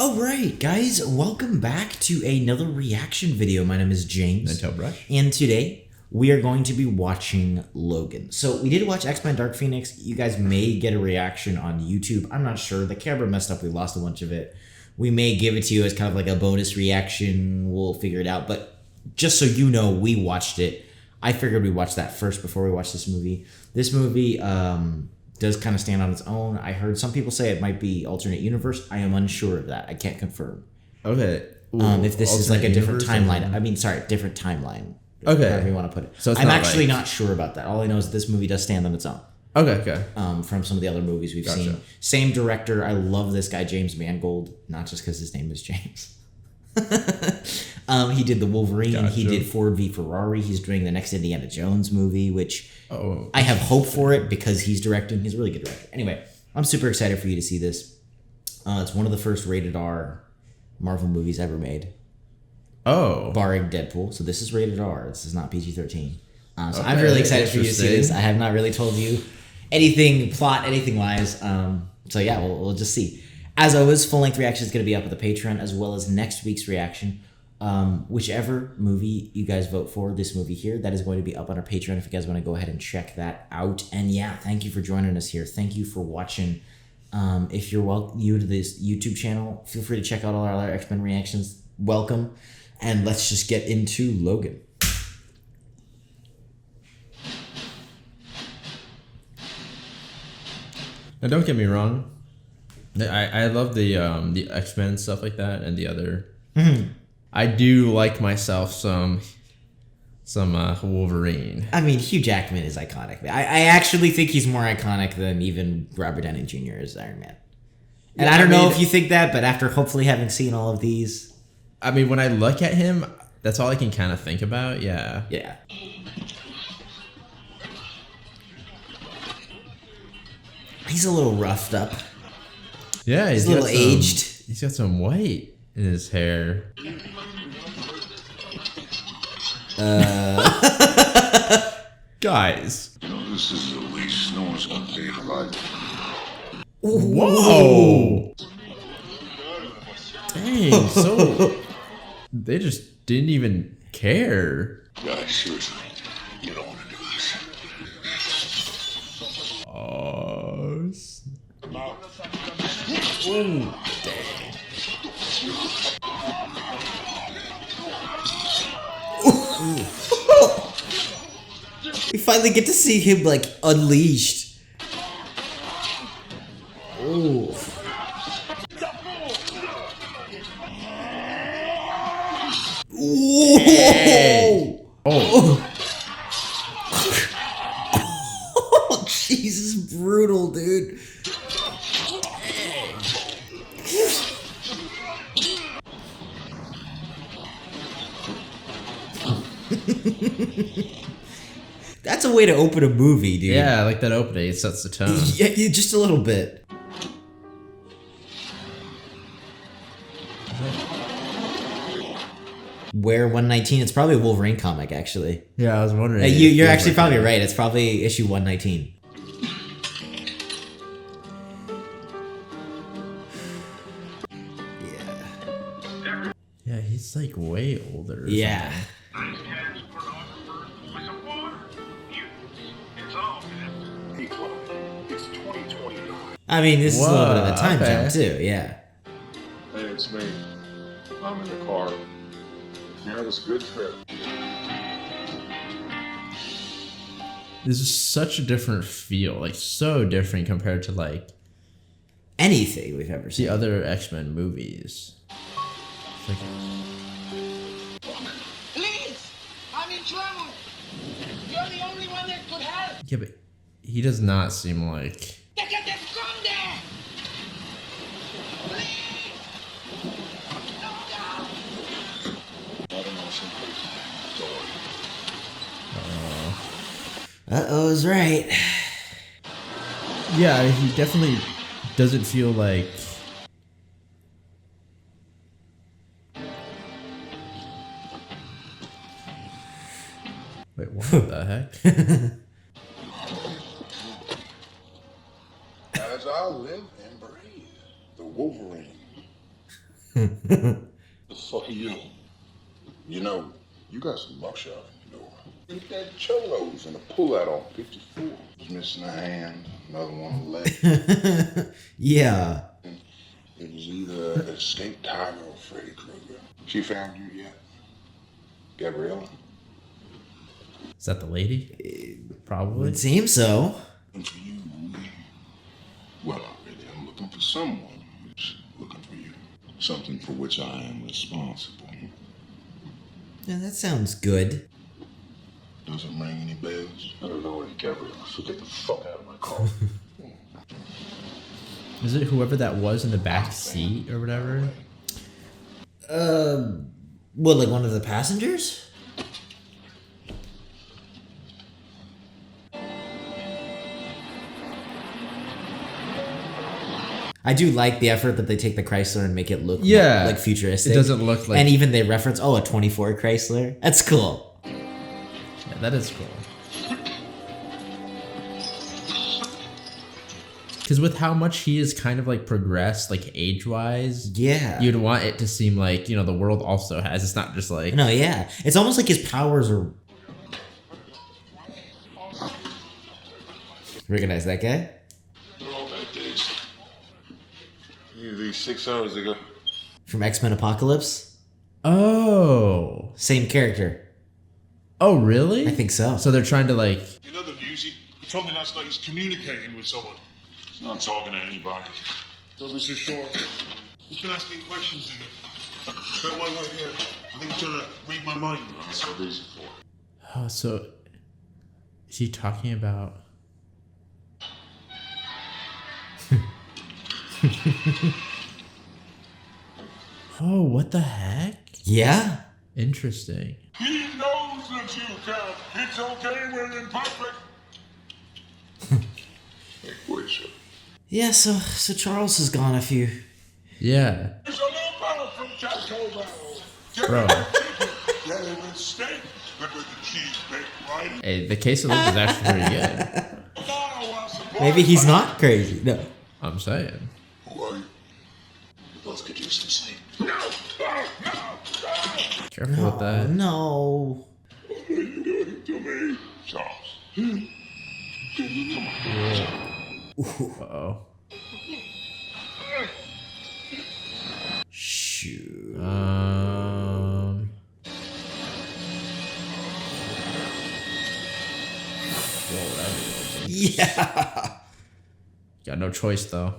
Alright guys, welcome back to another reaction video. My name is James. Ninetailedbrush. And today we are going to be watching Logan. So we did watch X-Men Dark Phoenix. You guys may get a reaction on YouTube. I'm not sure. The camera messed up. We lost a bunch of it. We may give it to you as kind of like a bonus reaction. We'll figure it out. But just so you know, we watched it. I figured we'd watch that first before we watch this movie. This movie does kind of stand on its own. I heard some people say it might be alternate universe. I am unsure of that. I can't confirm. Okay. If this is like a different timeline. I mean, sorry, different timeline. Okay. However you want to put it. So it's I'm not actually like... not sure about that. All I know is this movie does stand on its own. Okay. From some of the other movies we've seen. Same director. I love this guy, James Mangold. Not just because his name is James. He did the Wolverine. Gotcha. He did Ford v Ferrari. He's doing the next Indiana Jones movie, which I have hope for it because he's directing. He's a really good director. Anyway, I'm super excited for you to see this. It's one of the first rated R Marvel movies ever made. Oh. Barring Deadpool. So this is rated R. This is not PG-13. So I'm really excited for you to see this. I have not really told you anything plot, anything wise. So yeah, we'll just see. As always, full-length reaction is going to be up at the Patreon, as well as next week's reaction. Whichever movie you guys vote for, this movie here, that is going to be up on our Patreon if you guys want to go ahead and check that out. And yeah, thank you for joining us here. Thank you for watching. If you're new to this YouTube channel, feel free to check out all our other X-Men reactions. Welcome. And let's just get into Logan. Now, don't get me wrong. I love the X-Men stuff like that and the other. I do like myself some Wolverine. I mean, Hugh Jackman is iconic. I actually think he's more iconic than even Robert Downey Jr. as Iron Man. And yeah, I don't know if you think that, but after hopefully having seen all of these, I mean, when I look at him, that's all I can kind of think about. Yeah. Yeah. He's a little roughed up. Yeah, he's a little aged. He's got some white in his hair. Guys. You know, this is the least no one's gonna pay for life. Whoa! Dang, so they just didn't even care. Guys, seriously, you don't want to do this. Oh, dang. We finally get to see him like unleashed. Ooh. Hey. Oh. Oh, Jesus, brutal, dude. That's a way to open a movie, dude. Yeah, like that opening, it sets the tone. Yeah, just a little bit. Where 119? It's probably a Wolverine comic, actually. Yeah, I was wondering. You're actually probably right. It's probably issue 119. Yeah. Yeah, he's like way older. Yeah. I mean, this is a little bit of a time jump too, yeah. Hey, it's me. I'm in the car. You have a good trip. This is such a different feel, like so different compared to like anything we've ever seen. The other X-Men movies. Like, please, I'm in trouble. You're the only one that could help. yeah, but he does not seem like. Uh-oh's right. Yeah, he definitely doesn't feel like... Wait, what the heck? As I live and breathe, the Wolverine. The fuck are you? You know, you got some mugshot, you know. Look at that cholos and a pull-out on 54. He's missing a hand, another one on the leg. Yeah. It was either Escape Tiger or Freddy Krueger. She found you yet? Gabriella? Is that the lady? Probably. It seems so. Looking for you, Ruby. Well, not really. I'm looking for someone who's looking for you. Something for which I am responsible. Yeah, that sounds good. Doesn't ring any bells? I don't know any Gabriella, so get the fuck out of my car. Is it whoever that was in the back seat or whatever? What, like one of the passengers? I do like the effort that they take the Chrysler and make it look like futuristic. It doesn't look like... And even they reference, a 24 Chrysler. That's cool. Yeah, that is cool. Because with how much he is kind of like progressed, like age-wise, you'd want it to seem like, the world also has. It's not just like... No, yeah. It's almost like his powers are... Recognize that guy? All bad days. These 6 hours ago. From X-Men Apocalypse? Oh. Same character. Oh, really? I think so. So they're trying to like... In other news, he told me last night he's communicating with someone. He's not talking to anybody. Don't be so sure. He's been asking questions of me. That one right here. I think he's trying to read my mind. That's what these are for. Oh, so... Is he talking about... Oh, what the heck? Yeah? Interesting. He knows that you can. It's okay, we're imperfect. Hey, wait, sir. Yeah, so Charles has gone a few... Yeah. There's a little bottle from Taco Bell. Bro. Get it with steak. But with the cheese baked right. Hey, the quesadilla is actually pretty good. Maybe he's not crazy. No. I'm saying. Who are you? We both could use some sleep. No! Careful with that. No. What are you doing to me? Charles. Come on. Uh-oh. Shoot. Yeah. Got no choice though.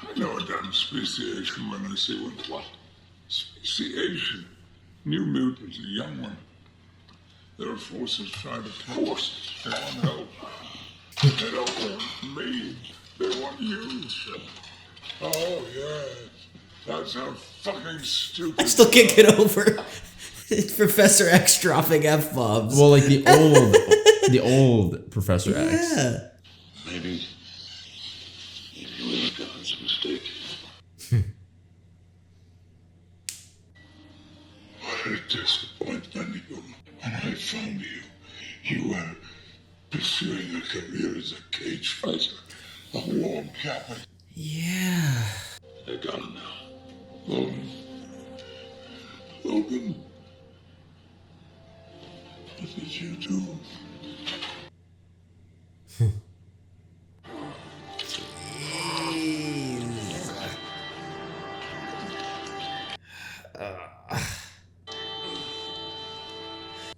I know a damn speciation when I see one. What? Speciation. New mutants, a young one. There are forces trying to force. They want help. They don't want me. They want you. Oh, yes. That's how fucking stupid. I still can't get over Professor X dropping F-bombs. Well, like the old Professor X. Yeah. Maybe really God's mistake. What a disappointment. When I found you, you were pursuing a career as a cage fighter, a warm captain. Yeah. I got him now. Logan. Logan. What did you do?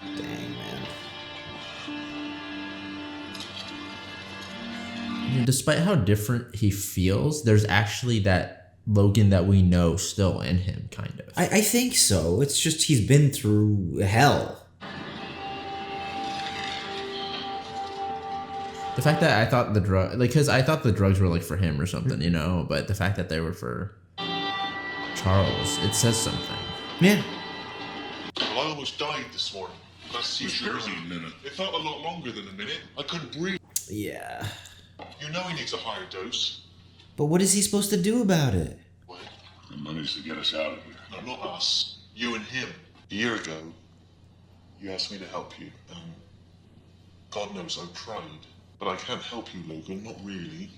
Dang, man. Despite how different he feels, there's actually that Logan that we know still in him, kind of. I think so. It's just he's been through hell. The fact that I thought the because I thought the drugs were like for him or something, but the fact that they were for Charles, it says something. Yeah. Well, I almost died this morning. That's usually a minute. It felt a lot longer than a minute. I couldn't breathe. Yeah. You know he needs a higher dose. But what is he supposed to do about it? What? The money's to get us out of here. No, not us. You and him. A year ago, You asked me to help you. God knows I've tried. But I can't help you, Logan. Not really.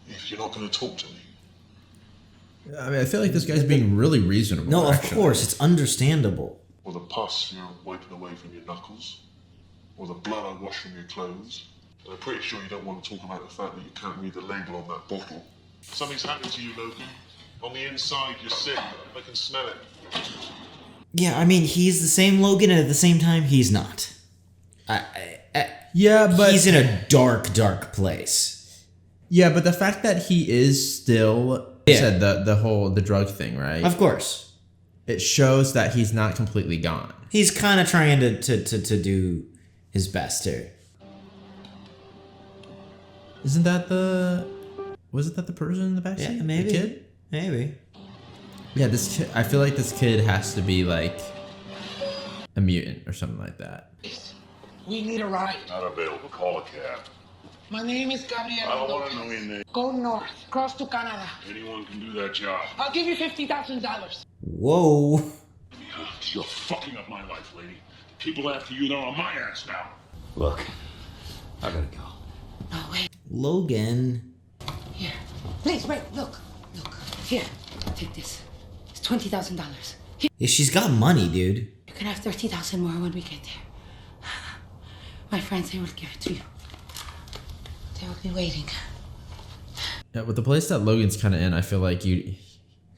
If you're not going to talk to me. I mean, I feel like this guy's being really reasonable. No, actually. of course, it's understandable. Or the pus you're wiping away from your knuckles. Or the blood I wash from your clothes. And I'm pretty sure you don't want to talk about the fact that you can't read the label on that bottle. Something's happened to you, Logan. On the inside, you're sick. I can smell it. Yeah, I mean, he's the same Logan, and at the same time, he's not. Yeah, but he's in a dark, dark place. Yeah, but the fact that he is still said the drug thing, right? Of course. It shows that he's not completely gone. He's kind of trying to do his best here. Wasn't that the person in the backseat? Yeah, maybe. The kid? Maybe. Yeah, this kid, I feel like this kid has to be like a mutant or something like that. We need a ride. Not available. Call a cab. My name is Gabriel. I don't want to know your name. Go north, cross to Canada. Anyone can do that job. I'll give you $50,000. Whoa. You're fucking up my life, lady. People after you, they're on my ass now. Look, I gotta go. No, wait. Logan. Here. Please, wait, look. Here, take this. It's $20,000. Yeah, she's got money, dude. You can have 30,000 more when we get there. My friends, they will give it to you. They will be waiting. Yeah, with the place that Logan's kind of in, I feel like you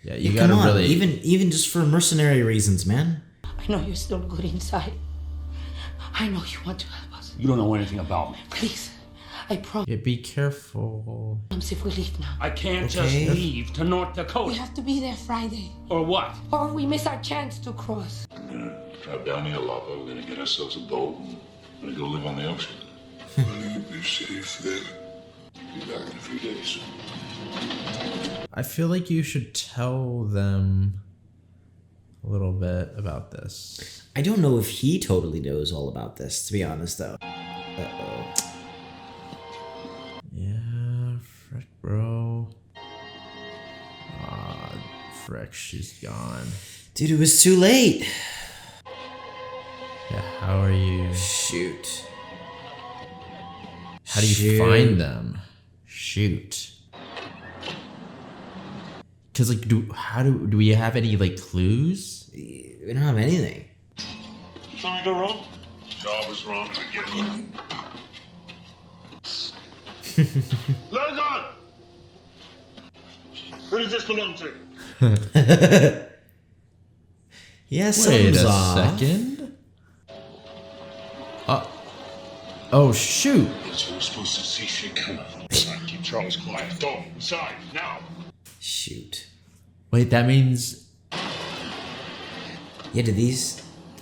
Yeah, gotta come on. really even just for mercenary reasons, man. I know you're still good inside. I know you want to help us. You don't know anything about me. Please, I promise. Yeah, be careful. If we leave now. I can't Okay. just leave to North We Dakota. have to be there Friday. Or what? Or we miss our chance to cross. I'm gonna drive down the Alapa. We're gonna get ourselves a boat and we're gonna go live on the ocean. Will you be safe there? Be back in a few days. I feel like you should tell them a little bit about this. I don't know if he totally knows all about this, to be honest, though. Uh-oh. Yeah, frick, bro. Ah, frick, she's gone. Dude, it was too late. Yeah, how are you? Shoot. How do you Shoot. find them? Shoot. Cause like, do we have any like clues? We don't have anything. Something go wrong? Job is wrong. I get it. Logan! Who does this belong to? Yeah, Wait something's a off. second. Oh shoot! So we're supposed to see shit coming. Keep Charles quiet. Go inside now. Shoot. Wait, that means Yeah, did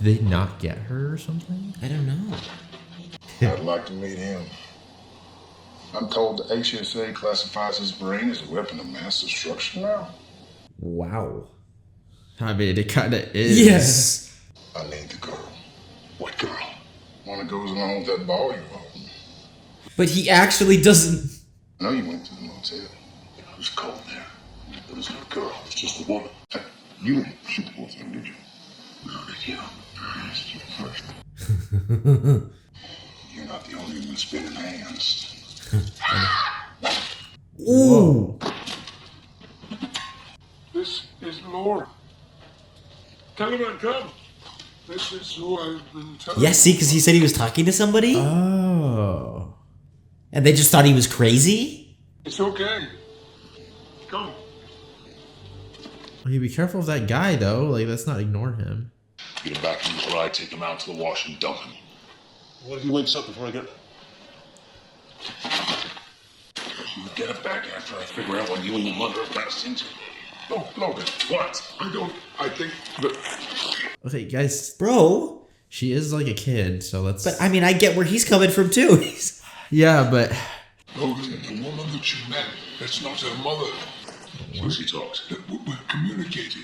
they not get her or something? I don't know. I'd like to meet him. I'm told the HSA classifies his brain as a weapon of mass destruction now. Wow. I mean, it kind of is. Yes. I need the girl. What girl? One that goes along with that ball you own. But he actually doesn't. I know you went to the motel. It was cold there. There was no girl. It was just a woman. Hey, you didn't shoot the whole thing, did you? No, did you? I asked you first. You're not the only one spinning hands. Ooh. This is Laura. Taliban, come. This is who I've been telling Yeah, see, because he said he was talking to somebody, Oh. and they just thought he was crazy. It's okay. Come. Okay, be careful of that guy though. Like, let's not ignore him. Get him back in his ride, take him out to the wash and dump him. What if he wakes up before I get... You get him back after I figure out what you and your mother have passed into. Oh, Logan. What? I think that... Okay, guys, Bro. she is like a kid, so let's. But I mean, I get where he's coming from too. He's- Yeah, but Logan, the woman that you met, that's not her mother. Lucy talks. We're communicating.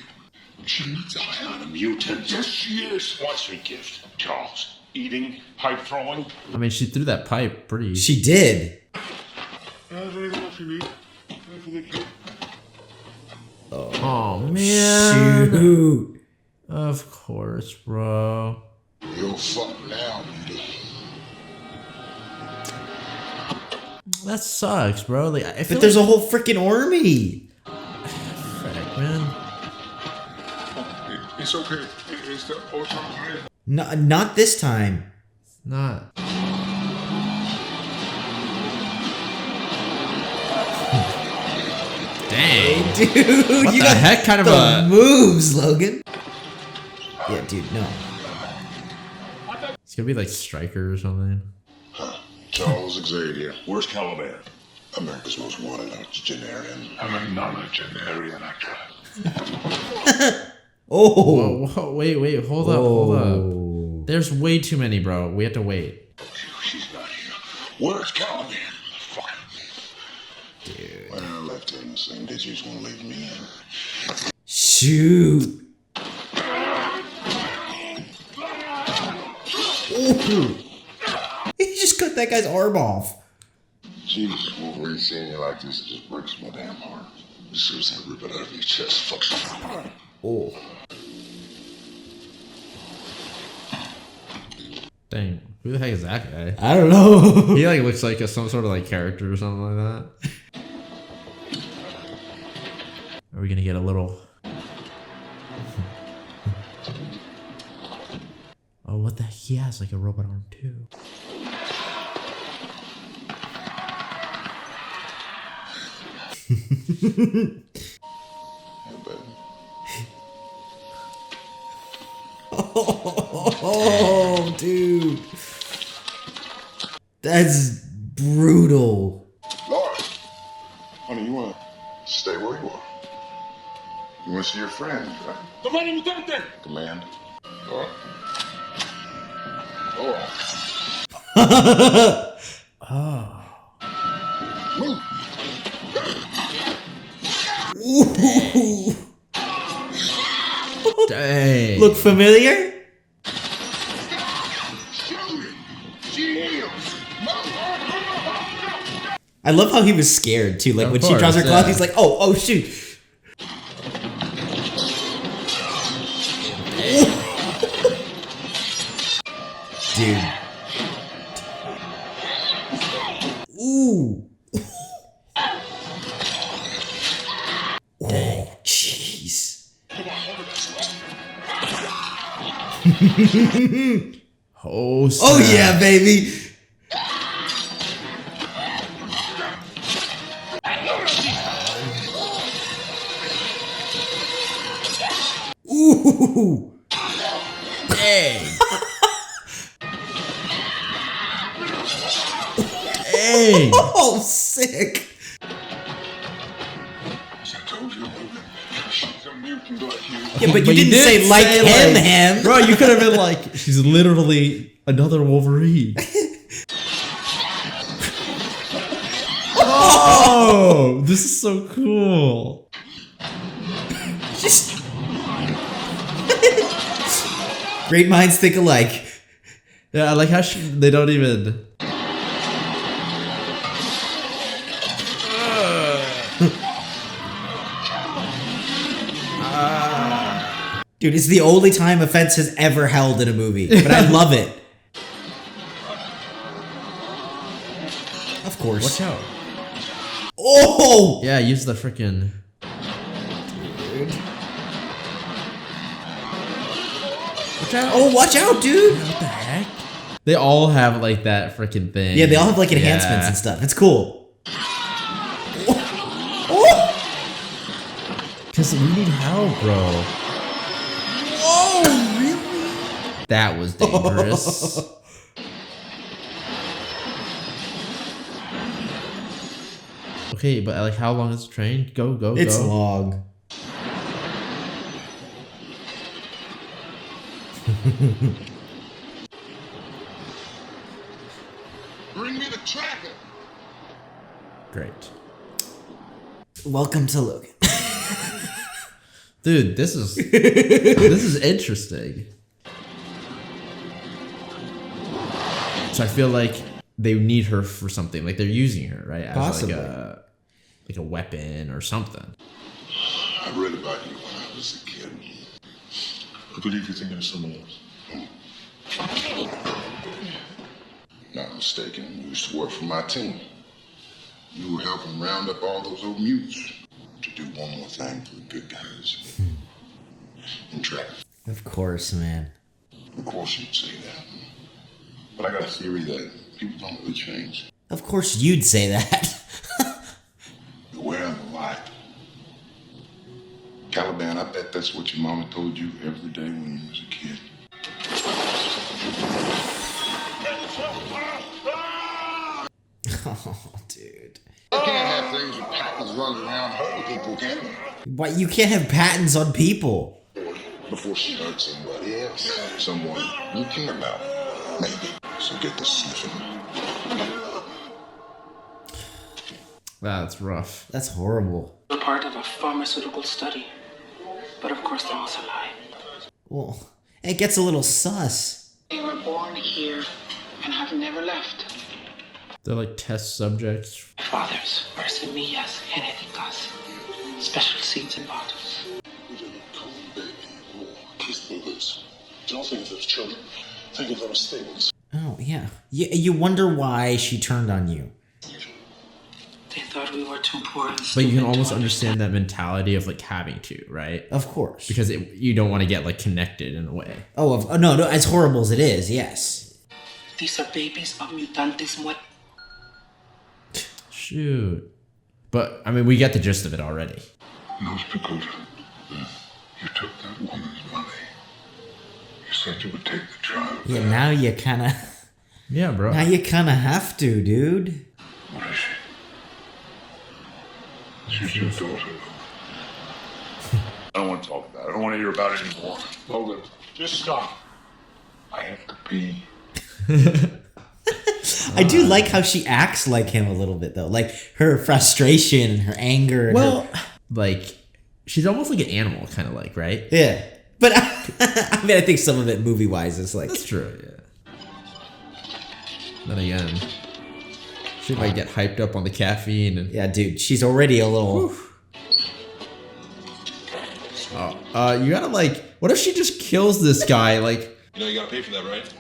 She's I am a mutant. Yes, she is. What's her gift? Charles. Eating, pipe throwing. I mean, she threw that pipe pretty. she did. Anything else you need? For the kid. Oh man. Shoot. Of course, bro. Go fuck now, nigga. That sucks, bro. Like, I feel But there's a whole freaking army. frick, man. It's okay. It's the old time. No, not this time. Not. Dang. Dude, What you the got heck kind of the a... moves, Logan. Yeah, dude, no. It's gonna be like Striker or something. Charles Xavier. Where's Caliban? America's most wanted octogenarian. I'm a nonagenarian actor. Oh. Whoa, wait, hold up. There's way too many, bro. We have to wait. She's not here. Where's Caliban? Fuck. Dude. Well, I left her in the same ditch you just want to leave me in. Shoot. Ooh. He just cut that guy's arm off. Jesus, Wolverine seeing you like this, it just breaks my damn heart. As soon as I rip it out of your chest, fuck you. Oh. Dang. Who the heck is that guy? I don't know. He like looks like some sort of like character or something like that. Are we gonna get a little... Oh, what the heck? He has like a robot arm too. Hey, baby. Oh, dude. That's brutal. Laura! Honey, you want to stay where you are? You want to see your friends, right? Command. All right. Oh. Move. Ooh. Dang. Look familiar? I love how he was scared too. Like Of when course, she draws her claws, yeah. he's like, "Oh, shoot!" Dude. Ooh. Oh, jeez. Oh, snap. Oh yeah, baby. Ooh. Dang. Dang. Oh, sick. I told you, Logan. She's a mutant like you. Yeah, but you didn't say like him. Bro, you could have been like, she's literally another Wolverine. Oh, this is so cool. Just great minds think alike. Yeah, I like how they don't even... Dude, it's the only time offense has ever held in a movie, but I love it. Of course. Watch out. Oh! Yeah, use the freaking... Dude. Watch out. Oh, watch out, dude! What the heck? They all have like that freaking thing. Yeah, they all have like enhancements Yeah. and stuff. It's cool. Because we need help, bro. Oh, really? That was dangerous. Okay, but like, how long is the train? Go. It's long. Bring me the tracker. Great. Welcome to Logan. Dude, this is interesting. So I feel like they need her for something. Like they're using her, right? As Possibly. like a weapon or something. I read about you when I was a kid. I believe you're thinking of someone else. mistaken, you used to work for my team. You were helping round up all those old mutes to do one more thing for the good guys. In traffic. Of course, man. Of course you'd say that. But I got a theory that people don't really change. Of course you'd say that. Beware of the light. Caliban, I bet that's what your mama told you every day when you was a kid. Oh, dude. You can't have things with patents running around hurting people, can you? Why you can't have patents on people? Before she hurts somebody else. Someone you care about. Maybe. So get the sniffing. That's rough. That's horrible. A part of a pharmaceutical study. But of course that was a lie. Well, it gets a little sus. They were born here and have never left. They're like test subjects. Fathers are semillas genéticas. Special seeds and bottles. Kiss their lips. Don't think of them as children. Think of them as things. Oh, yeah. You wonder why she turned on you. They thought we were too poor and But you can almost understand that mentality of like having to, right? Of course. Because you don't want to get like connected in a way. Oh, no, as horrible as it is, yes. These are babies of mutantes muertos. Shoot. But, I mean, we get the gist of it already. North Dakota, you took that woman's money. You said you would take the child. Yeah, now you kind of... Yeah, bro. Now you kind of have to, dude. What is she? She's your daughter. I don't want to talk about it. I don't want to hear about it anymore. Logan, just stop. I have to pee. I do like how she acts like him a little bit, though. Like, her frustration and her anger. And her... like, she's almost like an animal, kind of like, right? Yeah. But, I mean, I think some of it movie-wise is like... That's true, yeah. Then again, she might get hyped up on the caffeine. And... Yeah, dude, she's already a little... you gotta, like... What if she just kills this guy, like... You know you gotta pay for that, right?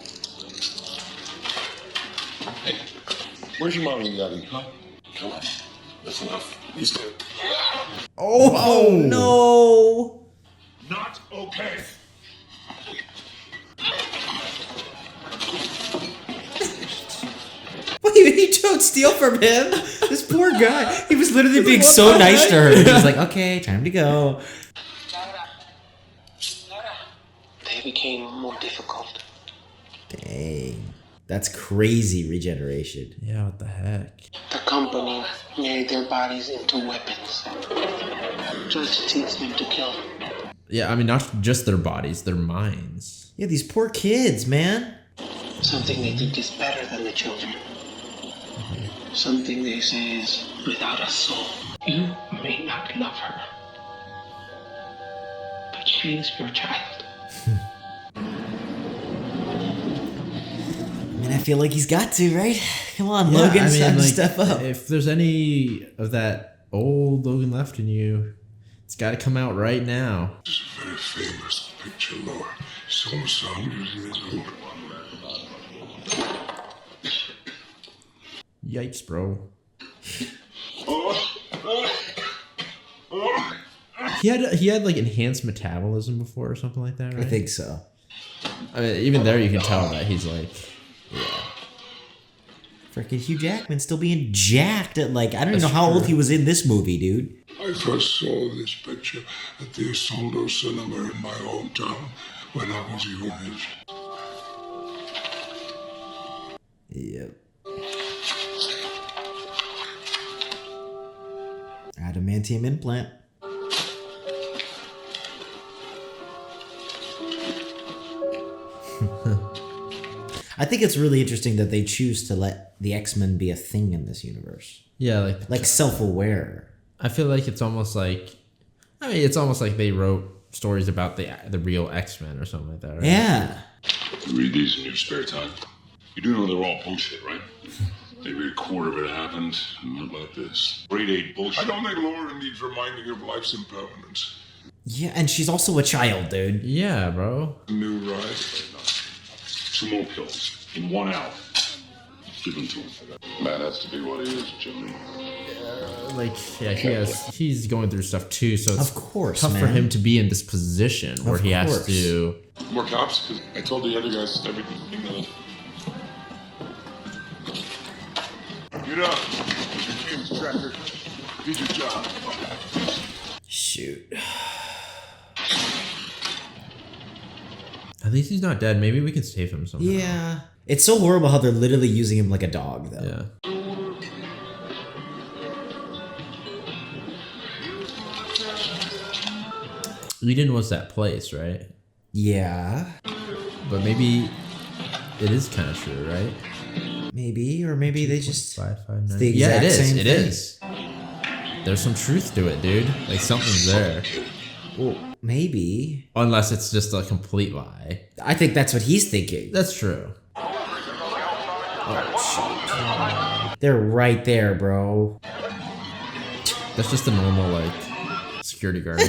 Hey, where's your mommy and daddy, huh? Come on. That's enough. He's dead. Oh, no! Not okay. Wait, you don't steal from him? This poor guy. He was literally being so nice to her. He was like, okay, time to go. They became more difficult. Dang. That's crazy regeneration. Yeah, what the heck? The company made their bodies into weapons. Just to teach them to kill. Yeah, I mean, not just their bodies, their minds. Yeah, these poor kids, man. Something they think is better than the children. Something they say is without a soul. You may not love her, but she is your child. I mean, I feel like he's got to, right? Come on, Logan, it's time to step up. If there's any of that old Logan left in you, it's got to come out right now. It's a very famous picture, Laura. It's almost 100 years old. Yikes, bro. He had like enhanced metabolism before or something like that, right? I think so. I mean, even there you can tell that he's like, yeah. Freaking Hugh Jackman still being jacked at like, I don't even know how old he was in this movie, dude. I first saw this picture at the Asondo Cinema in my hometown when I was your age. Yep. Adamantium implant. I think it's really interesting that they choose to let the X-Men be a thing in this universe. yeah, Like self-aware. I feel like it's almost like, I mean, it's almost like they wrote stories about the real X-Men or something like that, right? Yeah. You read these in your spare time. You do know they're all bullshit, right? Maybe a quarter of it happened, not like this. Grade 8 bullshit. I don't think Laura needs reminding of life's impermanence. Yeah, and she's also a child, dude. Yeah, bro. New ride. 2 more pills in 1 hour. given to him for that. Man has to be what he is, Jimmy. He's going through stuff too, so it's of course, tough man. for him to be in this position where he has to. More cops, because I told the other guys everything. Get up. Your team's tracker. Did your job. Shoot. At least he's not dead. Maybe we can save him somehow. Yeah. It's so horrible how they're literally using him like a dog, though. Yeah. Eden was that place, right? Yeah. But maybe it is kind of true, right? Maybe, or maybe they just... 559. the Yeah, it exact is. same It thing. is. There's some truth to it, dude. Like something's there. Well, maybe. Unless it's just a complete lie. I think that's what he's thinking. That's true. They're right there, bro. That's just a normal, like, security guard.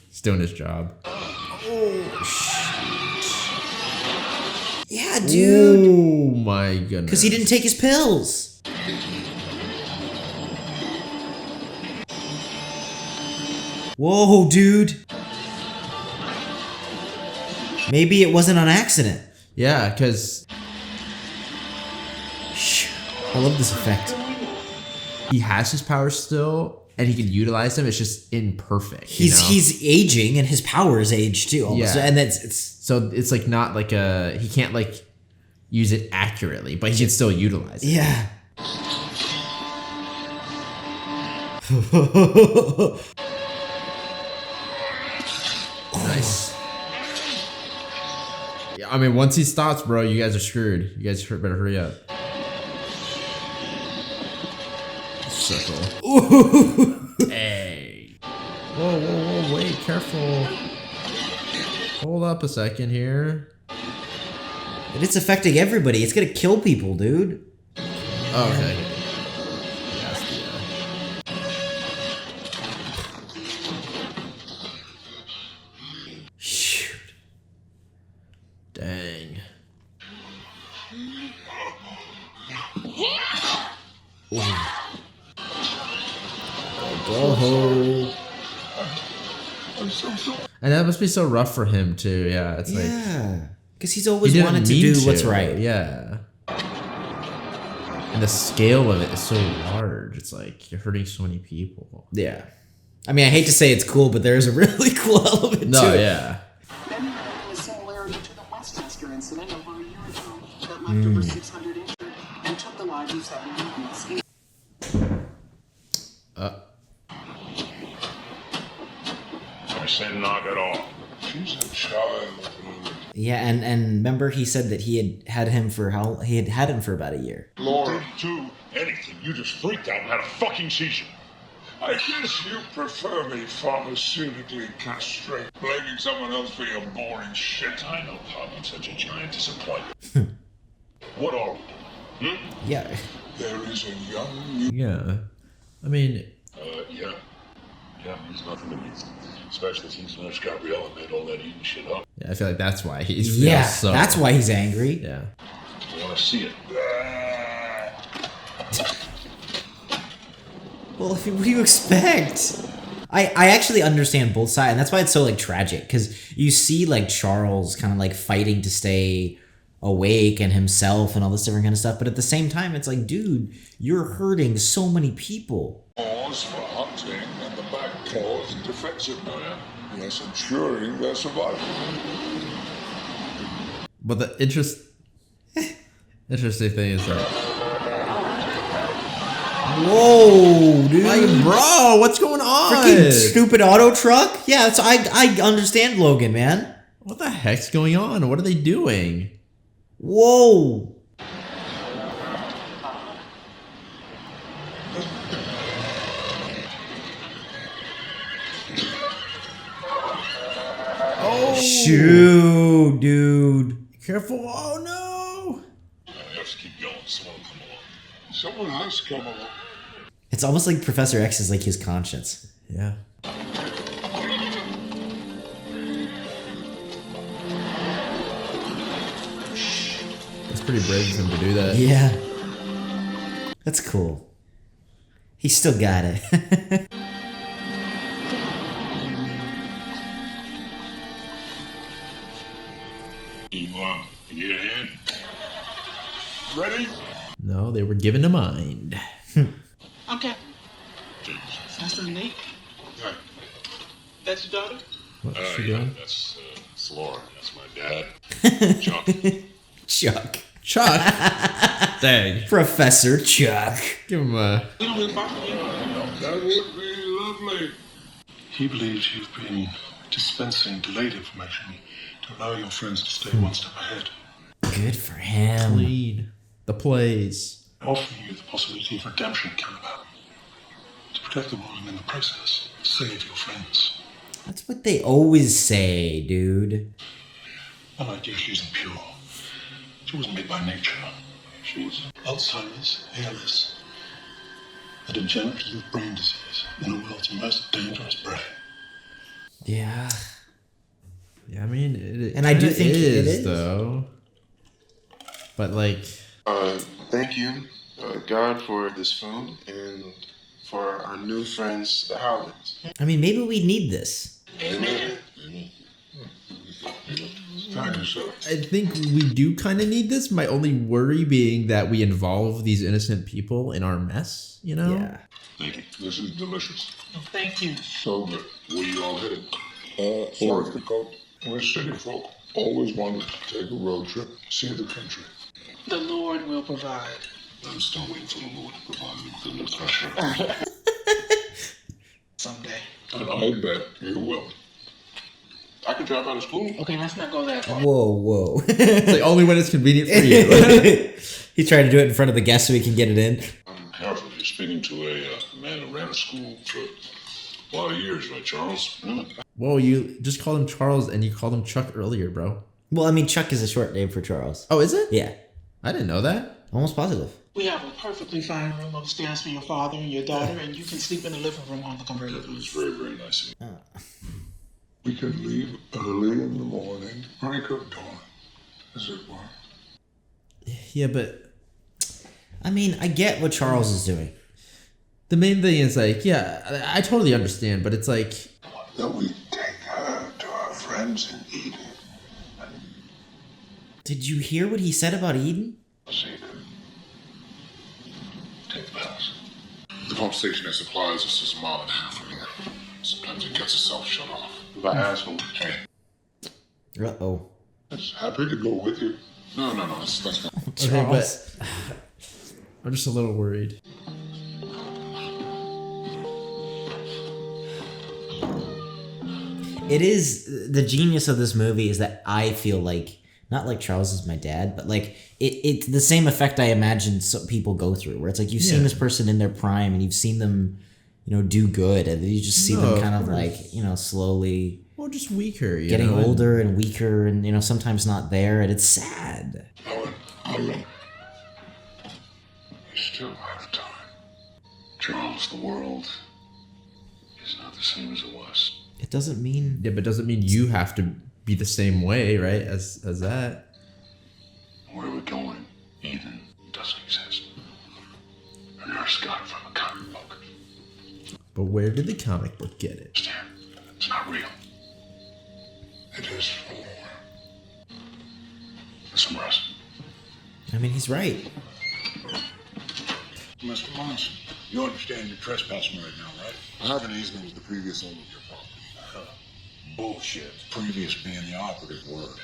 He's doing his job. Yeah, dude. Oh my goodness. Because he didn't take his pills. Whoa, dude. Maybe it wasn't on accident. Yeah, because I love this effect. he has his powers still, and he can utilize them. It's just imperfect. He's aging, and his power is aged too. Almost. Yeah. And it's like not like he can't like use it accurately, but he can still utilize it. yeah. Nice. Yeah, I mean, once he stops, bro, you guys are screwed. You guys better hurry up. Circle. Hey. Whoa, wait, careful. Hold up a second here. And it's affecting everybody. It's gonna kill people, dude. Oh, okay. Shoot. Dang. Oh. And that must be so rough for him too. Yeah, it's like Yeah. Because he's he always didn't wanted to mean do what's right. Yeah. And the scale of it is so large. It's like you're hurting so many people. Yeah. I mean, I hate to say it's cool, but there's a really cool element to No, it. yeah. Many are in a similarity to the Westchester incident over a year ago that left over 600 injured and took the lives of 7 witnesses. I said knock it off. She's a child. Yeah, and remember he said that he had him for about a year. Laura, do anything. You just freaked out and had a fucking seizure. I guess you prefer me pharmaceutically castrated, blaming someone else for your boring shit. I know, Pop. I'm such a giant disappointment. What are we? Yeah. There is a young... Yeah. I mean... Yeah. Yeah, means nothing to me. Especially since Nurse Gabriella made all that eating shit up. Yeah, I feel like that's why he's so... that's why he's angry. Yeah. I want to see it. Well, what do you expect? I actually understand both sides, and that's why it's so like tragic, because you see like Charles kind of like fighting to stay awake and himself and all this different kind of stuff, but at the same time it's like, dude, you're hurting so many people. Paws for hunting and the back claws defensive. Yes, ensuring their survival. But the interesting thing is that... Whoa, dude. Like, bro, what's going on? Freaking stupid auto truck? Yeah, that's, I understand Logan, man. What the heck's going on? What are they doing? Whoa. Oh, shoot, dude. Careful. Oh, no. I have to keep going. Someone will come along. Someone has come along. It's almost like Professor X is like his conscience. Yeah. It's pretty brave of him to do that. Yeah. That's cool. He still got it. You need a hand? Ready? No, they were given a mind. Okay. That's a Nate. Hi. That's your daughter? What's she doing? That's Laura. That's my dad. Chuck. Chuck. Chuck? Dang. Professor Chuck. Give him a... That would be lovely. He believes you've been dispensing delayed information to allow your friends to stay one step ahead. Good for him. Lead. The plays. Offering you the possibility of redemption, Cannibal. To protect the world and in the process, save your friends. That's what they always say, dude. An idea she isn't pure. She wasn't made by nature. She was Alzheimer's, hairless. A degenerative brain disease in the world's most dangerous brain. Yeah. Yeah, I mean, it And I do think is, it is. though. But, like... Thank you, God, for this food and for our new friends, the Howlands. I mean, maybe we need this. Amen. Thank you, sir. I think we do kind of need this. My only worry being that we involve these innocent people in our mess, you know? Yeah. Thank you. This is delicious. Thank you. So good. Where you all headed? South Dakota. We're city folk. Always wanted to take a road trip, see the country. The Lord will provide. I'm still waiting for the Lord to provide me with a new pressure. Someday. And I bet you will. I can drive out of school. Okay, let's not go that far. Whoa. It's like only when it's convenient for you. He's trying to do it in front of the guest so he can get it in. I'm careful. You're speaking to a man who ran a school for a lot of years, right, Charles? Whoa, you just called him Charles and you called him Chuck earlier, bro. Well, I mean, Chuck is a short name for Charles. Oh, is it? Yeah. I didn't know that. Almost positive. We have a perfectly fine room upstairs for your father and your daughter, and you can sleep in the living room on the convertible. It's very, very nice of you. We can leave early in the morning, break of dawn, as it were. Yeah, but... I mean, I get what Charles is doing. The main thing is like, yeah, I totally understand, but it's like... That we take her to our friends in Eden. Did you hear what he said about Eden? See them. Take the house. The pump station that supplies us is a mile and a half from here. Sometimes it gets itself shut off. If I ask them, hey. Uh-oh. I'm happy to go with you. No, that's not. Okay, but I'm just a little worried. It is, the genius of this movie is that I feel like, not like Charles is my dad, but like it's the same effect I imagine some people go through, where it's like you've seen this person in their prime and you've seen them, you know, do good, and then you just see them kind of like, you know, slowly just weaker, getting older and weaker, and you know, sometimes not there, and it's sad. Allan. You still have time. Charles, the world is not the same as it was. It doesn't mean... Yeah, but it doesn't mean you have to be the same way, right, as that. Where are we going? Eden doesn't exist. A nurse got it from a comic book. But where did the comic book get it? Stan, it's not real. It is for more. Some rest. I mean, he's right. Mr. Munson, you understand you're trespassing right now, right? I have an easement with the previous owner of your property. Bullshit. Previous being the operative word.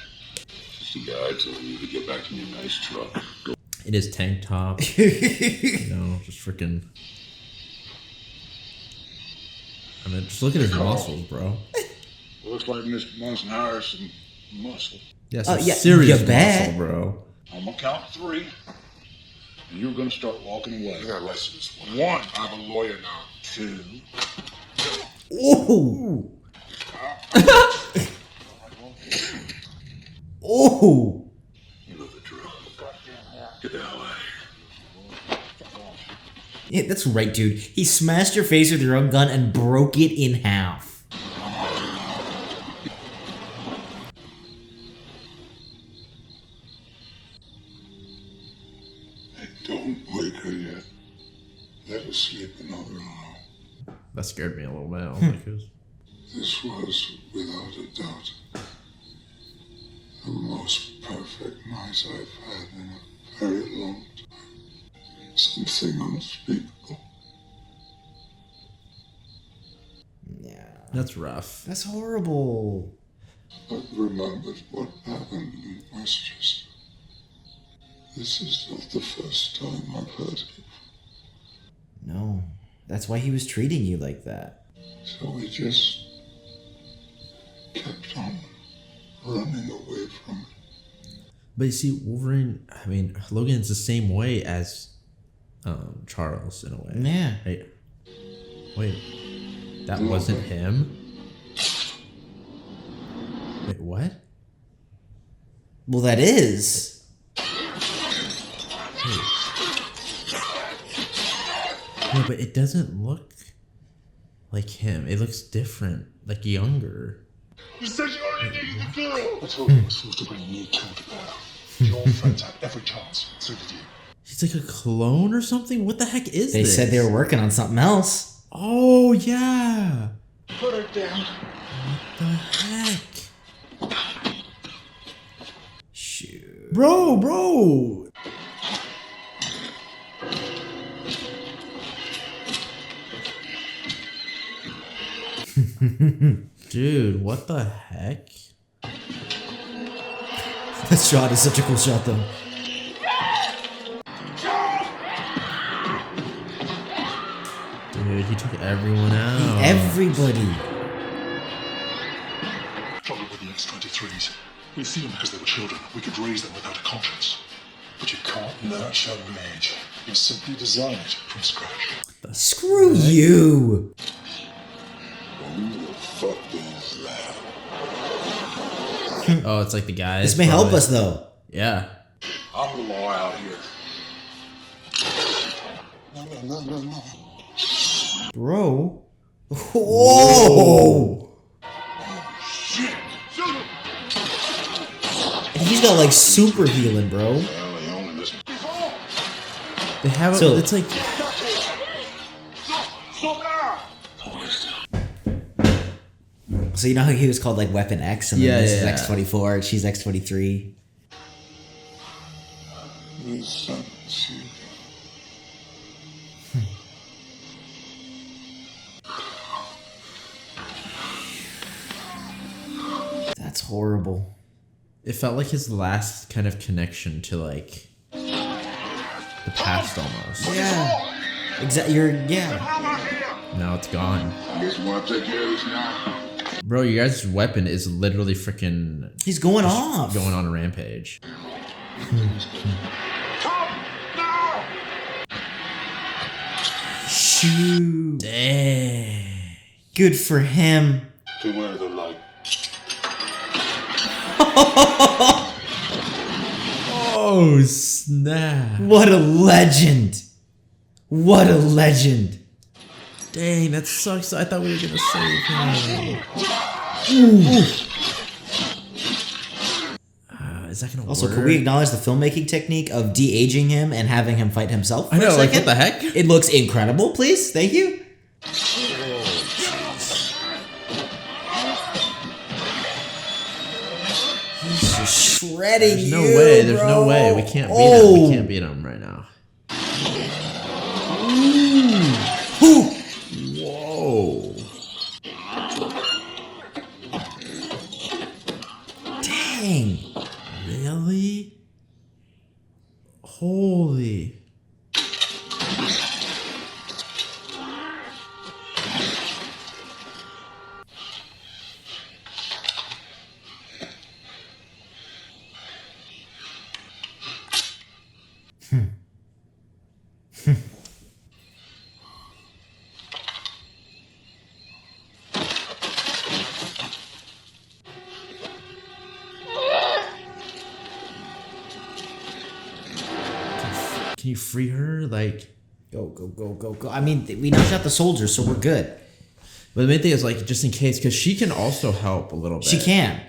It's the guy telling you to get back in your nice truck. Go. It is tank top. You know, just freaking... I mean, just look at his muscles, bro. Looks like Mr. Munson hires some muscle. Yeah, some serious muscle, bro. I'm gonna count 3, and you're gonna start walking away. I got less of this one. 1, I'm a lawyer now. 2. Ooh! Oh! You know the drill. Get the hell out of here. Yeah, that's right, dude. He smashed your face with your own gun and broke it in half. Hey, don't wake her yet. never sleep another hour. That scared me a little bit. I was like, who's... This was, without a doubt, the most perfect night I've had in a very long time. Something unspeakable. Yeah. That's rough. That's horrible. I've remembered what happened in Westchester. This is not the first time I've heard it. No. That's why he was treating you like that. So we just kept on running away from it. But you see, Wolverine, I mean, Logan's the same way as Charles in a way. Yeah. Hey, wait, that wasn't him? Wait, what? Well, that is. Yeah, but it doesn't look like him. It looks different, like younger. You said you already needed the girl! I told you I was supposed to bring you to the girl. Your old friends had every chance, so did you. He's like a clone or something? What the heck is They this? said they were working on something else. Oh, yeah. Put her down. What the heck? Shoot. Bro. Dude, what the heck? That shot is such a cool shot, though. Dude, he took everyone out. Everybody. Trouble with the X-23s. We see them because they were children. We could raise them without a conscience. But you can't nurture rage. You simply design it from scratch. Screw you. Who the fuck is that? Oh, it's like the guys. This may help us, though. Yeah. I'm the law out here. No. Bro. Whoa. Shit. And he's got like super healing, bro. They have So- it's like So you know how he was called like Weapon X, and then Yeah, this yeah. is X-24, and she's X-23. That's horrible. it felt like his last kind of connection to like the past almost. Yeah. Exactly. Yeah. Now it's gone. I guess you want to take care of this now. Bro, you guys' weapon is literally freaking He's going off. going on a rampage. Shoot. Dang. Good for him. Beware the light. Oh, snap. What a legend. What a legend. Dang, that sucks. I thought we were going to save him. Is that going to Also, work? could we acknowledge the filmmaking technique of de-aging him and having him fight himself? I for a know, like, second? what the heck? It looks incredible, please. Thank you. He's just shredding There's no you, way. There's bro. no way. We can't beat him. We can't beat him right now. Whoa. Dang. Really? Holy. Can you free her? Like, Go. I mean, we knocked out the soldiers, so we're good. but the main thing is like, just in case, because she can also help a little bit. She can.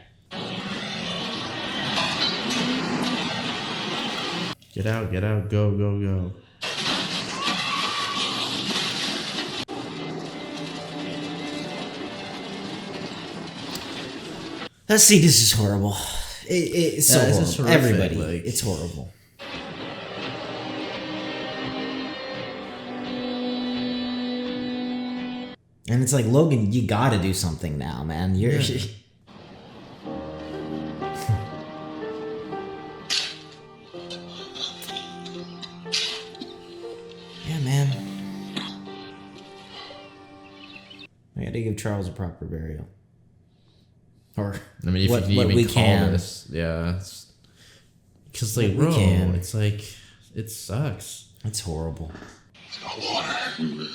Get out, go. Let's see, this is horrible. It's so it's horrible. just horrific, Everybody, like- it's horrible. And it's like, Logan, you gotta do something now, man. You're... Yeah. Yeah, man. I gotta give Charles a proper burial. Or I mean, if what, you what can we even call can. this, yeah. Because, like, What we bro, can. it's like, it sucks. It's horrible. No water.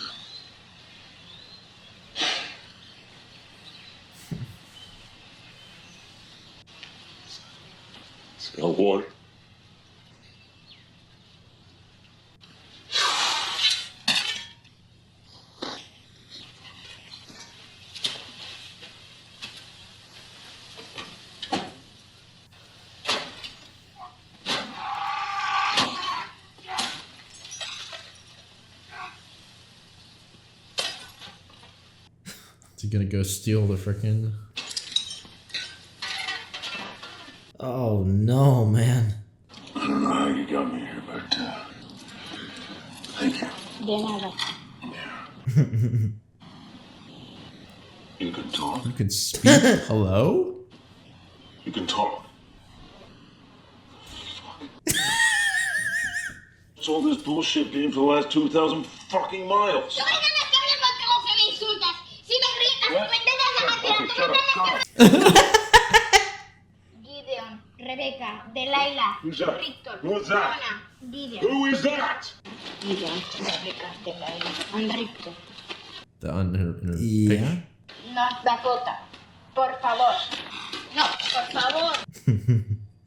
No water. Is he gonna go steal the frickin'... Oh no, man. I don't know how you got me here, but thank you. De nada. You can talk. You can speak? Hello? You can talk. What's all this bullshit been for the last 2,000 fucking miles? What? Okay, shut up. Gideon, Rebecca, Delilah, Who's that? Victor, Who's that? Jonah, Gideon. Who is that? Gideon, Rebecca, Delilah, and Victor. The under Yeah. picture? North Dakota. Por favor. No, por favor.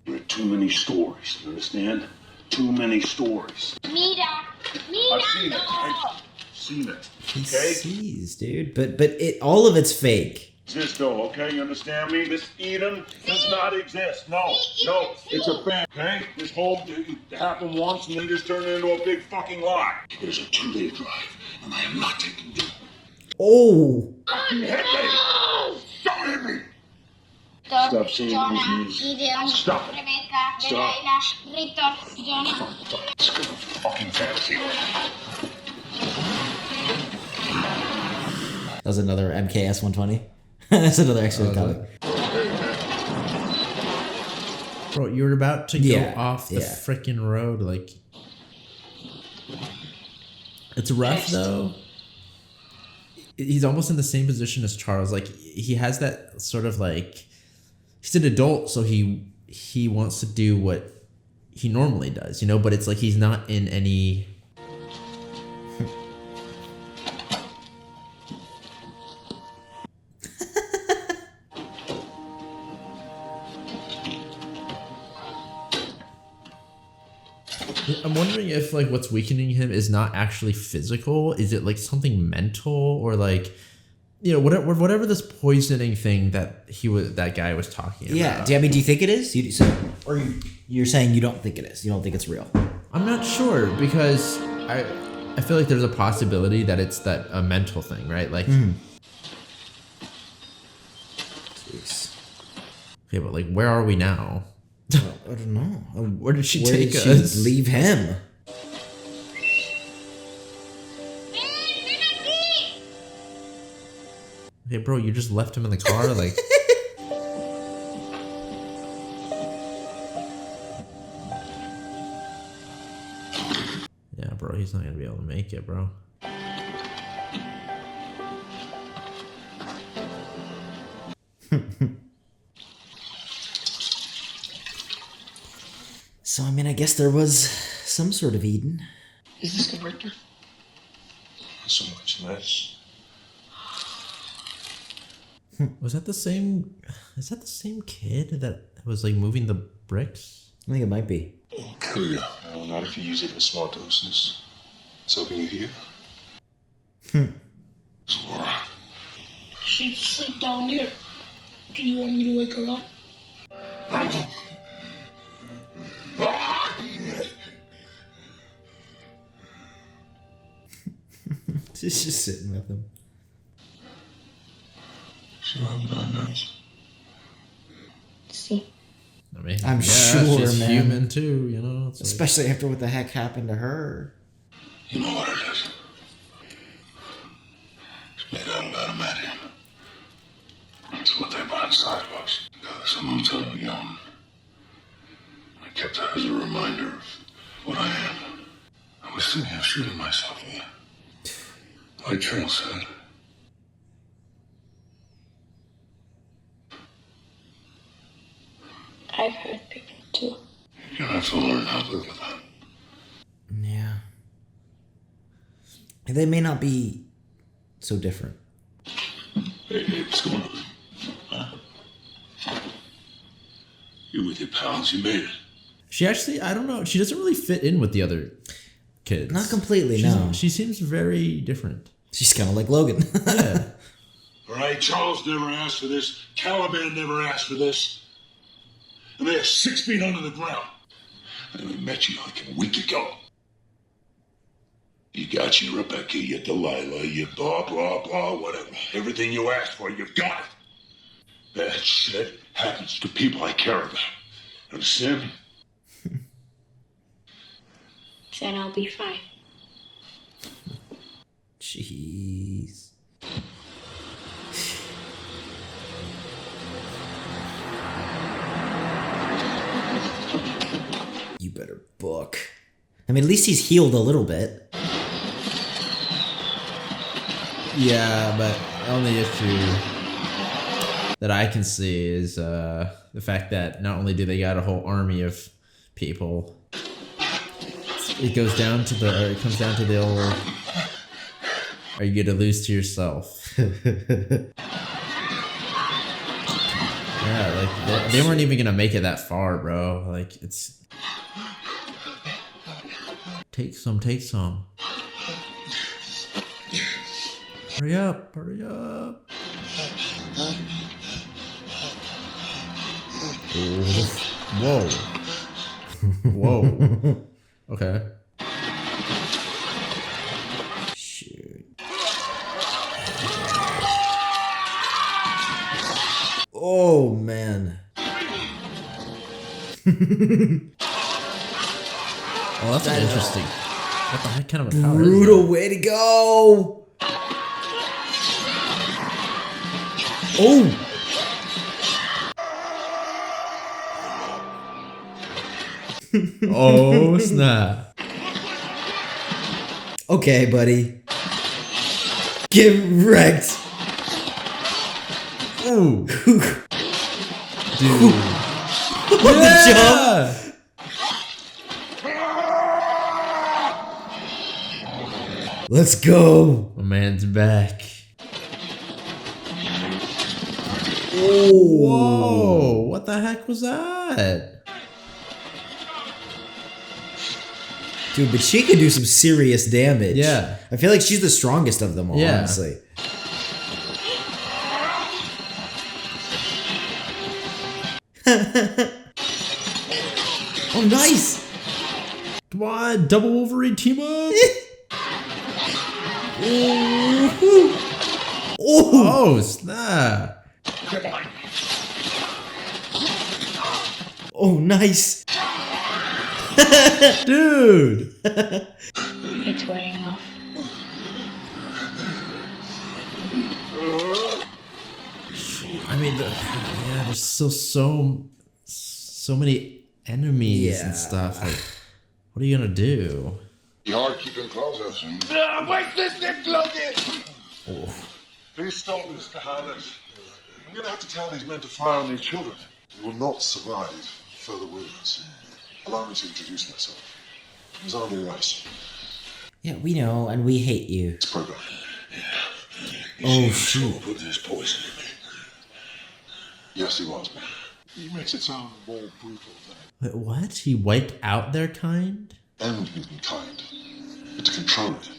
There are too many stories, you understand? Too many stories. Mira, mira. I've seen it. No. I've seen it. He Okay? sees, dude. But it all of it's fake. Exist though, okay? You understand me? This Eden does not exist. No, no, it's a fan, okay? This whole it happened once and then just turned into a big fucking lie. It is a 2-day drive, and I am not taking you. Oh. Fucking hit me! Don't hit me! Victor, Stop saying Jonah, these Gideon, Stop. Rebecca, Stop. Delilah, Victor, Jonah. It's good fucking fantasy. That was another MKS 120. That's another extra topic. Bro, you were about to Yeah, go off the yeah. frickin' road, like... It's rough, though. He's almost in the same position as Charles. Like, he has that sort of, like... He's an adult, so he wants to do what he normally does, you know? But it's like he's not in any... I'm wondering if, like, what's weakening him is not actually physical. Is it, like, something mental or, like, you know, whatever this poisoning thing that that guy was talking about. Yeah. Do you think it is? Or you're saying you don't think it is? You don't think it's real? I'm not sure because I feel like there's a possibility that it's a mental thing, right? Like, Jeez. okay, but like, where are we now? Well, I don't know. Where did she Where take did us? she leave him? Hey, bro, you just left him in the car, like. Yeah, bro, he's not gonna be able to make it, bro. So, I mean, I guess there was some sort of Eden. Is this the Richter? So much less. Was that the same? Is that the same kid that was like moving the bricks? I think it might be. It'll kill you. No, not if you use it in small doses. So can you hear? Laura. She'd sleep down here. Do you want me to wake her up? She's just sitting with him. She loved my nuts. mean, I'm sure, she's man. human too, you know? It's especially after what the heck happened to her. You know what it is? It's made out of adamantium. That's what they put inside of us. Got us a motel young. I kept that as a reminder of what I am. I was thinking of shooting myself again. Like Trull said. I've hurt people too. You're gonna have to learn how to live with that. Yeah. They may not be so different. It's going to be. Huh? You with your pals, you made it. She actually, I don't know, she doesn't really fit in with the other kids. Not completely, no. She seems very different. She's kind of like Logan. Yeah. All right, Charles never asked for this. Caliban never asked for this. And they're 6 feet under the ground. I only met you like a week ago. You got your Rebecca, your Delilah, your blah, blah, blah, whatever. Everything you asked for, you've got it. Bad shit happens to people I care about. Understand? Then I'll be fine. Jeez. You better book. I mean, at least he's healed a little bit. Yeah, but the only issue that I can see is the fact that not only do they got a whole army of people, it comes down to the old, are you gonna lose to yourself? Yeah, like they weren't even gonna make it that far, bro. Like it's take some. Hurry up. Whoa. Okay. Shoot. Oh, man. Oh, that's interesting. What the heck kind of a power Brutal way to go. Oh. Oh, snap. Okay, buddy. Get wrecked. Ooh. Dude. What the jump? Let's go. My man's back. Oh. Whoa. What the heck was that? Dude, but she could do some serious damage. Yeah. I feel like she's the strongest of them all, Yeah. honestly. Oh, nice. Come on, double Wolverine team up. Oh, snap. Oh, nice. Dude. It's wearing off. I mean, there's so many enemies and stuff. Like, what are you gonna do? You hard keeping close us. Wait, this Logan! Oh. Please stop, Mr. Canales. I'm going to have to tell these men to fire on these children. You will not survive further wounds. Allow me to introduce myself. Gonzales Rice. Yeah, we know, and we hate you. It's program. Oh, shoot. Put this poison in me. Yes, he was, man. He makes it sound more brutal than Wait, what? He wiped out their kind? end kind, but to control it.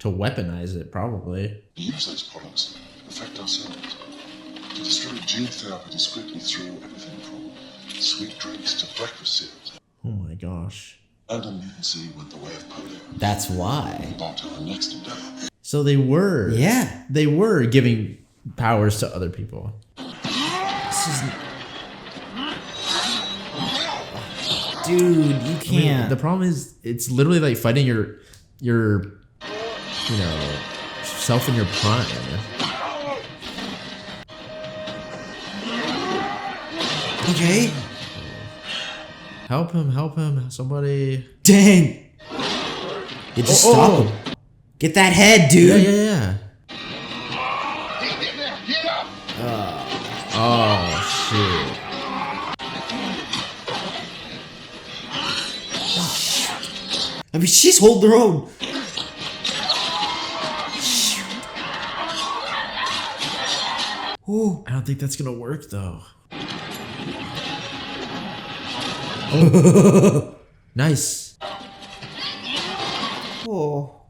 To weaponize it, probably. Use those products to affect ourselves. To distribute gene therapy discreetly through everything from sweet drinks to breakfast cereals. Oh my gosh. And a mutancy went the way of polio. That's why. About our next endeavor. So they were. Yeah. They were giving powers to other people. This is... Dude, you can't. The problem is, it's literally like fighting your self in your prime. Okay. Help him, somebody. Dang. You just stop him. Get that head, dude. Yeah. Oh, shit. I mean, she's holding her own. I don't think that's gonna work though. Oh. Nice. Oh.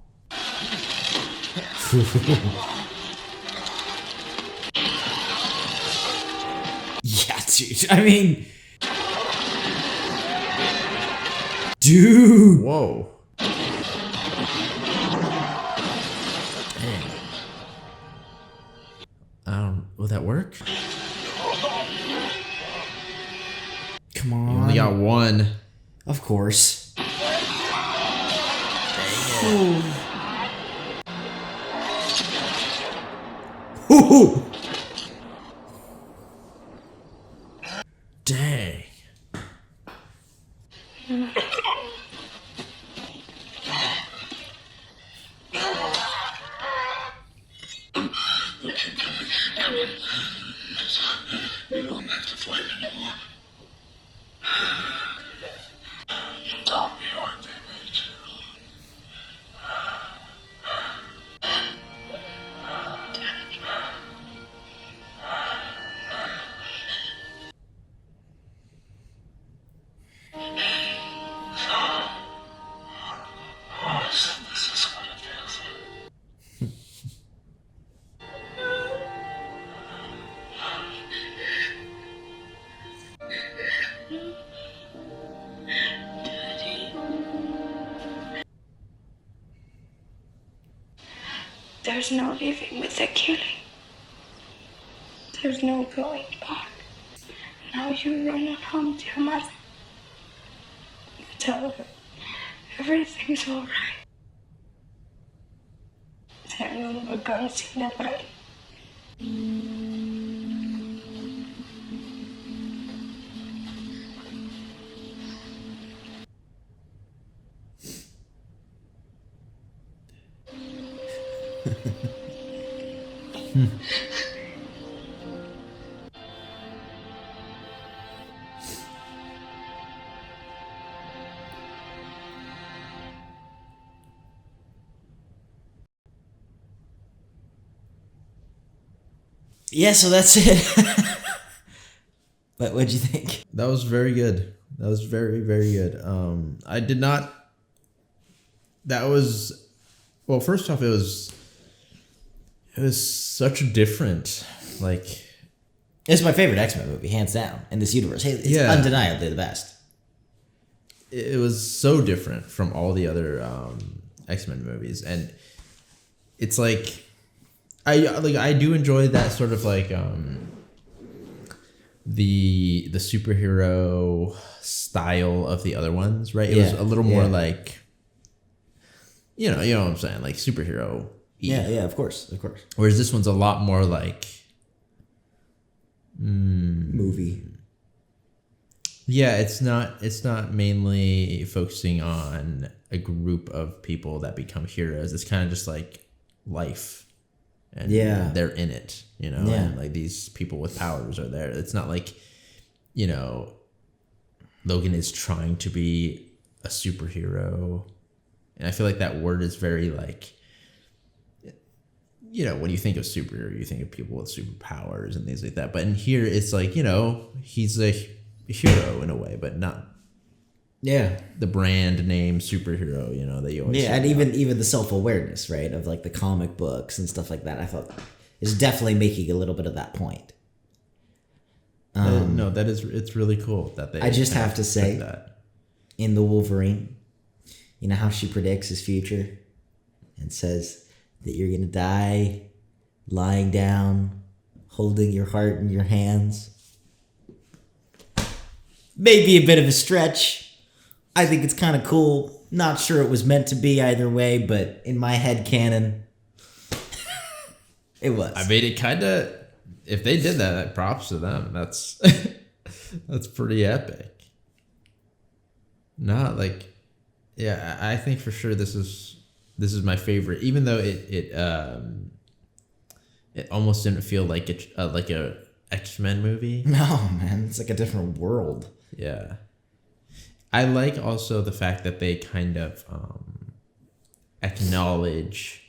Yeah, dude. I mean, dude. Whoa. Will that work? Come on. You only got one. Of course. Ooh. Dang. You don't have to fight anymore. You taught me what they made you. So this is what it feels like. There's no living with the killing. There's no going back. Now you run home to your mother. You tell her everything's alright. Then we're gonna see the light. Yeah, so that's it. But what'd you think? That was very good. That was very, very good. I did not. That was, well, first off, it was such a different, like. It's my favorite X-Men movie, hands down, in this universe. Hey, it's undeniably the best. It was so different from all the other X-Men movies, and it's like. I do enjoy that sort of like the superhero style of the other ones, right? It was a little more like you know what I'm saying, like superhero. Yeah, of course. Whereas this one's a lot more like movie. Yeah, it's not mainly focusing on a group of people that become heroes. It's kind of just like life. And they're in it, and like these people with powers are there. It's not like, Logan is trying to be a superhero. And I feel like that word is very like, when you think of superhero, you think of people with superpowers and things like that. But in here, it's like, he's a hero in a way, but not the brand name superhero, that you always and even the self-awareness, right, of like the comic books and stuff like that, I thought is definitely making a little bit of that point. No, it's really cool that they. I just have to say that in the Wolverine, you know how she predicts his future and says that you're gonna die lying down, holding your heart in your hands. Maybe a bit of a stretch. I think it's kind of cool. Not sure it was meant to be either way, but in my head canon, it was. I mean, it kind of, if they did that, props to them. That's that's pretty epic. Not like, yeah, I think for sure this is my favorite, even though it almost didn't feel like a X-Men movie. No, man, it's like a different world. Yeah. I like also the fact that they kind of acknowledge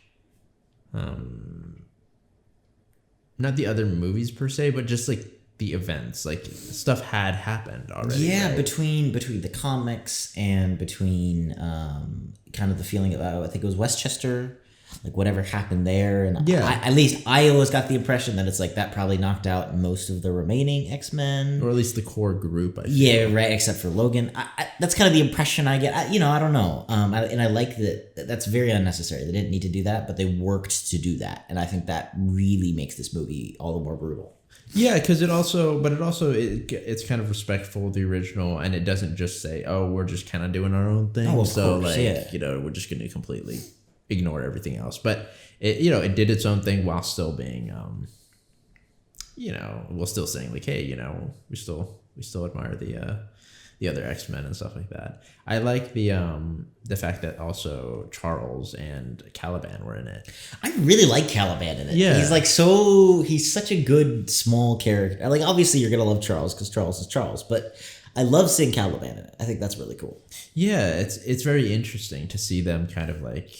not the other movies per se, but just like the events, like stuff had happened already. Yeah, right? between the comics and between kind of the feeling of I think it was Westchester, like whatever happened there, and yeah, at least I always got the impression that it's like that probably knocked out most of the remaining X-Men, or at least the core group. I feel. Yeah, right, except for Logan. That's kind of the impression I get. I don't know, and I like that. That's very unnecessary. They didn't need to do that, but they worked to do that, and I think that really makes this movie all the more brutal. Yeah, because it's kind of respectful of the original, and it doesn't just say, "Oh, we're just kind of doing our own thing." Oh, of so course, like, yeah. we're just going to completely ignore everything else. But it did its own thing while still being, while still saying like, hey, we still admire the other X-Men and stuff like that. I like the fact that also Charles and Caliban were in it. I really like Caliban in it. Yeah. He's such a good small character. Like, obviously you're going to love Charles because Charles is Charles, but I love seeing Caliban in it. I think that's really cool. Yeah, it's very interesting to see them kind of like,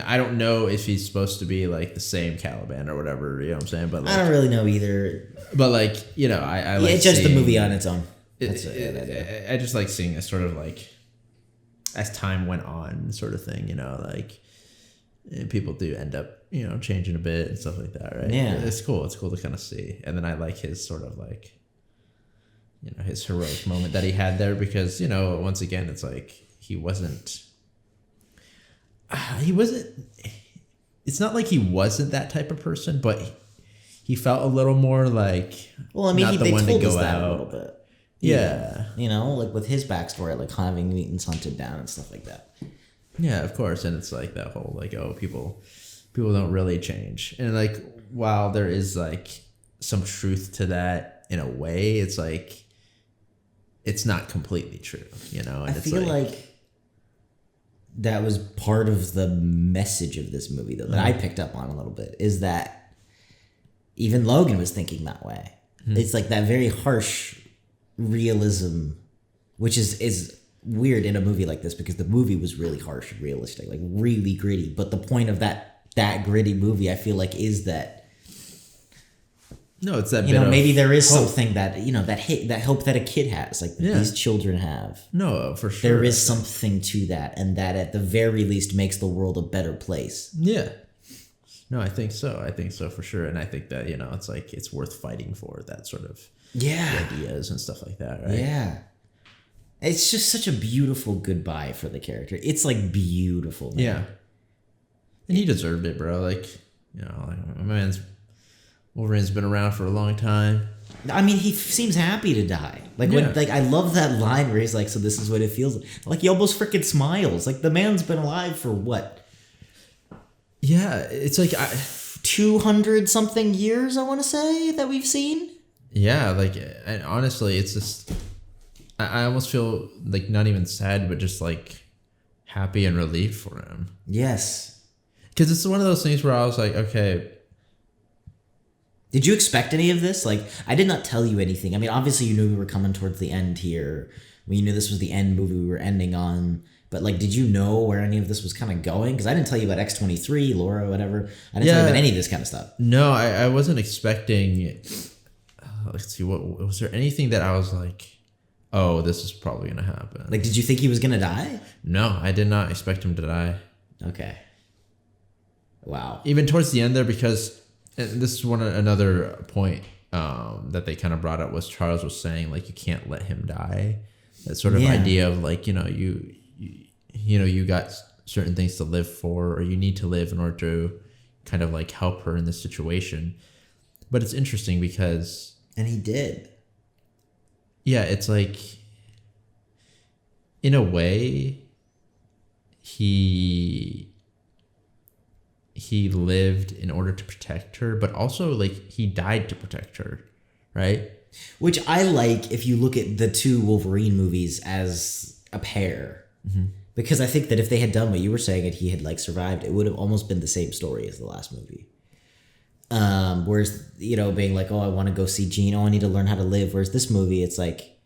I don't know if he's supposed to be like the same Caliban or whatever, you know what I'm saying? But like, I don't really know either. But like, I like it's just the movie on its own. I just like seeing a sort of like, as time went on sort of thing, like people do end up, changing a bit and stuff like that, right? Yeah. It's cool. It's cool to kind of see. And then I like his sort of like, his heroic moment that he had there because, once again, it's like he wasn't, it's not like he wasn't that type of person, but he felt a little more like, well, I mean, not they one told to go us that out. a little bit. Yeah. Like with his backstory, like having mutants hunted down and stuff like that. Yeah, of course. And it's like that whole like, oh, people don't really change. And like, while there is like some truth to that in a way, it's like, it's not completely true, And I feel like that was part of the message of this movie, though, that I picked up on a little bit, is that even Logan was thinking that way. It's like that very harsh realism, which is weird in a movie like this because the movie was really harsh and realistic, like really gritty. But the point of that gritty movie, I feel like, is that, no, it's that maybe there is hope. something that that hope that a kid has, like these children have. No, for sure. There is something to that, and that at the very least makes the world a better place. Yeah. No, I think so. I think so for sure, and I think that it's like it's worth fighting for that sort of ideas and stuff like that, right? Yeah. It's just such a beautiful goodbye for the character. It's like beautiful, man. Yeah. And he deserved it, bro. Like, like my Wolverine's been around for a long time. I mean, he seems happy to die. Like, when, like, I love that line where he's like, "So this is what it feels like." Like, he almost freaking smiles. Like, the man's been alive for what? Yeah, it's like 200 something years, I want to say, that we've seen. Yeah, like, and honestly, it's just, I almost feel like not even sad, but just like happy and relieved for him. Yes. Because it's one of those things where I was like, okay. Did you expect any of this? Like, I did not tell you anything. I mean, obviously you knew we were coming towards the end here. You knew this was the end movie we were ending on. But, like, did you know where any of this was kind of going? Because I didn't tell you about X-23, Laura, whatever. I didn't tell you about any of this kind of stuff. No, I wasn't expecting... let's see, what was there anything that I was like, oh, this is probably going to happen? Like, did you think he was going to die? No, I did not expect him to die. Okay. Wow. Even towards the end there, because... And this is another point that they kind of brought up was Charles was saying, like, you can't let him die. That sort of idea of like, you got certain things to live for, or you need to live in order to kind of like help her in this situation. But it's interesting because... And he did. Yeah, it's like... in a way, he lived in order to protect her, but also like he died to protect her, right? Which I like if you look at the two Wolverine movies as a pair. Mm-hmm. Because I think that if they had done what you were saying and he had like survived, it would have almost been the same story as the last movie. Whereas, you know, being like, oh, I want to go see Jean. Oh, I need to learn how to live. Whereas this movie, it's like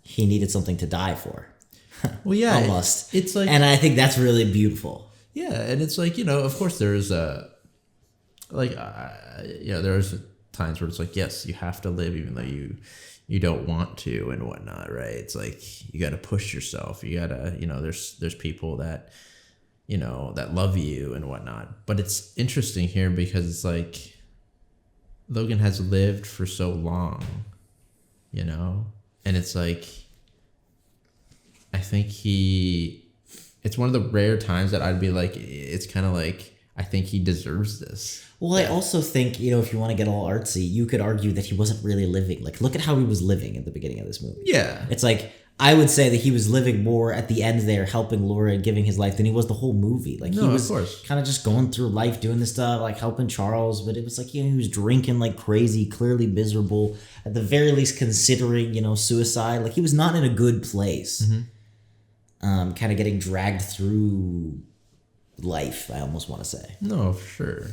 he needed something to die for. Well, yeah. Almost. It's like... And I think that's really beautiful. Yeah, and it's like, you know, of course there's there's times where it's like, yes, you have to live even though you don't want to and whatnot, right? It's like you got to push yourself. You got to, you know, there's people that, you know, that love you and whatnot. But it's interesting here because it's like Logan has lived for so long, you know, and it's like I think it's one of the rare times that I'd be like, it's kind of like, I think he deserves this. Well, I also think, you know, if you want to get all artsy, you could argue that he wasn't really living. Like, look at how he was living at the beginning of this movie. Yeah. It's like, I would say that he was living more at the end there, helping Laura and giving his life than he was the whole movie. Like, he was kind of just going through life, doing this stuff, like helping Charles. But it was like, you know, he was drinking like crazy, clearly miserable. At the very least, considering, you know, suicide. Like, he was not in a good place. Mm-hmm. Kind of getting dragged through life, I almost want to say. No, for sure.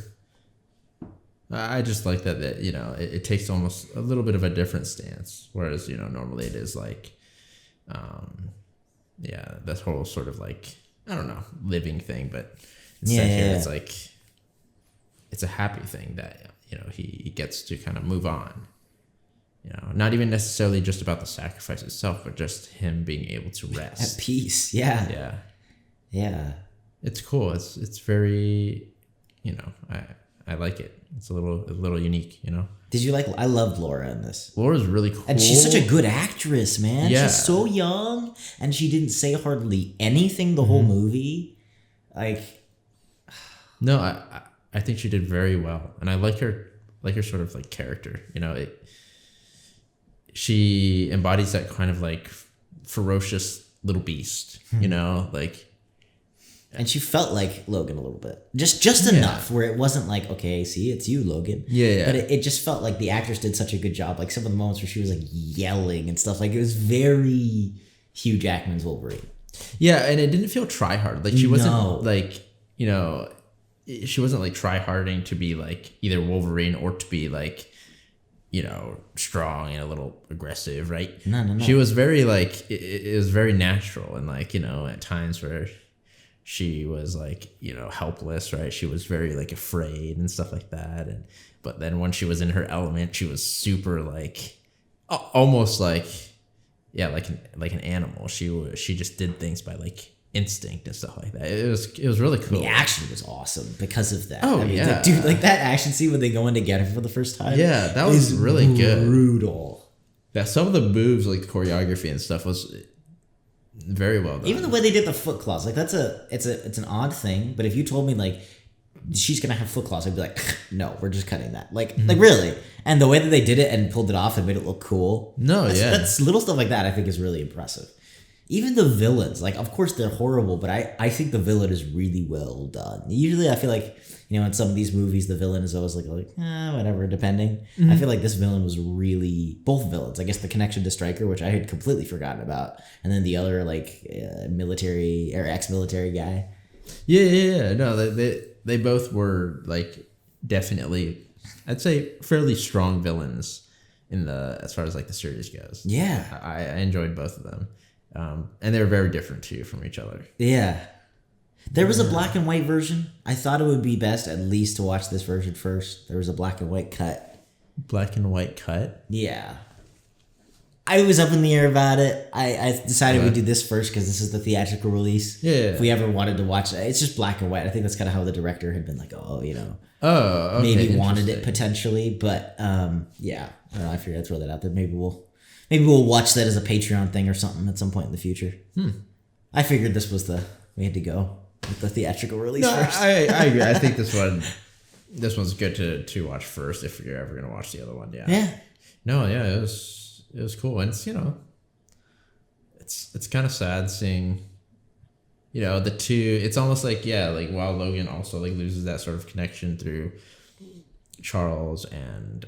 I just like that you know, it takes almost a little bit of a different stance. Whereas, you know, normally it is like, that whole sort of like, I don't know, living thing. But instead here it's like, it's a happy thing that, you know, he gets to kind of move on. You know, not even necessarily just about the sacrifice itself, but just him being able to rest. At peace, yeah. Yeah. Yeah. It's cool. It's very, you know, I like it. It's a little unique, you know. Did you like? I loved Laura in this. Laura's really cool, and she's such a good actress, man. Yeah. She's so young, and she didn't say hardly anything the whole movie. Like, no, I think she did very well, and I like her sort of like character. You know, she embodies that kind of like ferocious little beast. You know, like. And she felt like Logan a little bit. Just enough where it wasn't like, okay, see, it's you, Logan. Yeah. But it just felt like the actress did such a good job. Like some of the moments where she was like yelling and stuff. Like it was very Hugh Jackman's Wolverine. Yeah, and it didn't feel try-hard. Like she wasn't like, you know, she wasn't like try-harding to be like either Wolverine or to be like, you know, strong and a little aggressive, right? No. She was very like, it was very natural and like, you know, at times where she was like, you know, helpless, right? She was very like afraid and stuff like that. But then when she was in her element, she was super like, almost like, yeah, like an animal. She just did things by like instinct and stuff like that. It was really cool. The action was awesome because of that. Oh, I mean, yeah. like, dude, like that action scene when they go in together for the first time. Yeah, that was really good. Brutal. Yeah, some of the moves, like the choreography and stuff, was very well done. Even the way they did the foot claws, like it's an odd thing. But if you told me like she's gonna have foot claws, I'd be like, no, we're just cutting that. Like really. And the way that they did it and pulled it off and made it look cool. That's little stuff like that I think is really impressive. Even the villains, like of course they're horrible, but I think the villain is really well done. Usually I feel like, you know, in some of these movies the villain is always like whatever, depending. I feel like this villain was really, both villains, I guess the connection to Stryker, which I had completely forgotten about, and then the other like military or ex-military guy. Yeah. No, they both were like definitely, I'd say, fairly strong villains in as far as like the series goes. Yeah, I enjoyed both of them. And they were very different too from each other. Yeah. There was a black and white version. I thought it would be best at least to watch this version first. There was a black and white cut. Black and white cut? Yeah. I was up in the air about it. I decided we'd do this first because this is the theatrical release. Yeah. If we ever wanted to watch it, it's just black and white. I think that's kind of how the director had been like, you know. Oh, okay. Maybe wanted it potentially, but yeah. I don't know. I figured I'd throw that out there. Maybe we'll watch that as a Patreon thing or something at some point in the future. I figured we had to go with the theatrical release first. I agree. I think this one's good to watch first if you're ever gonna watch the other one. Yeah. Yeah. No, yeah, it was cool, and it's, you know, it's kind of sad seeing, the two. It's almost like while Logan also like loses that sort of connection through Charles and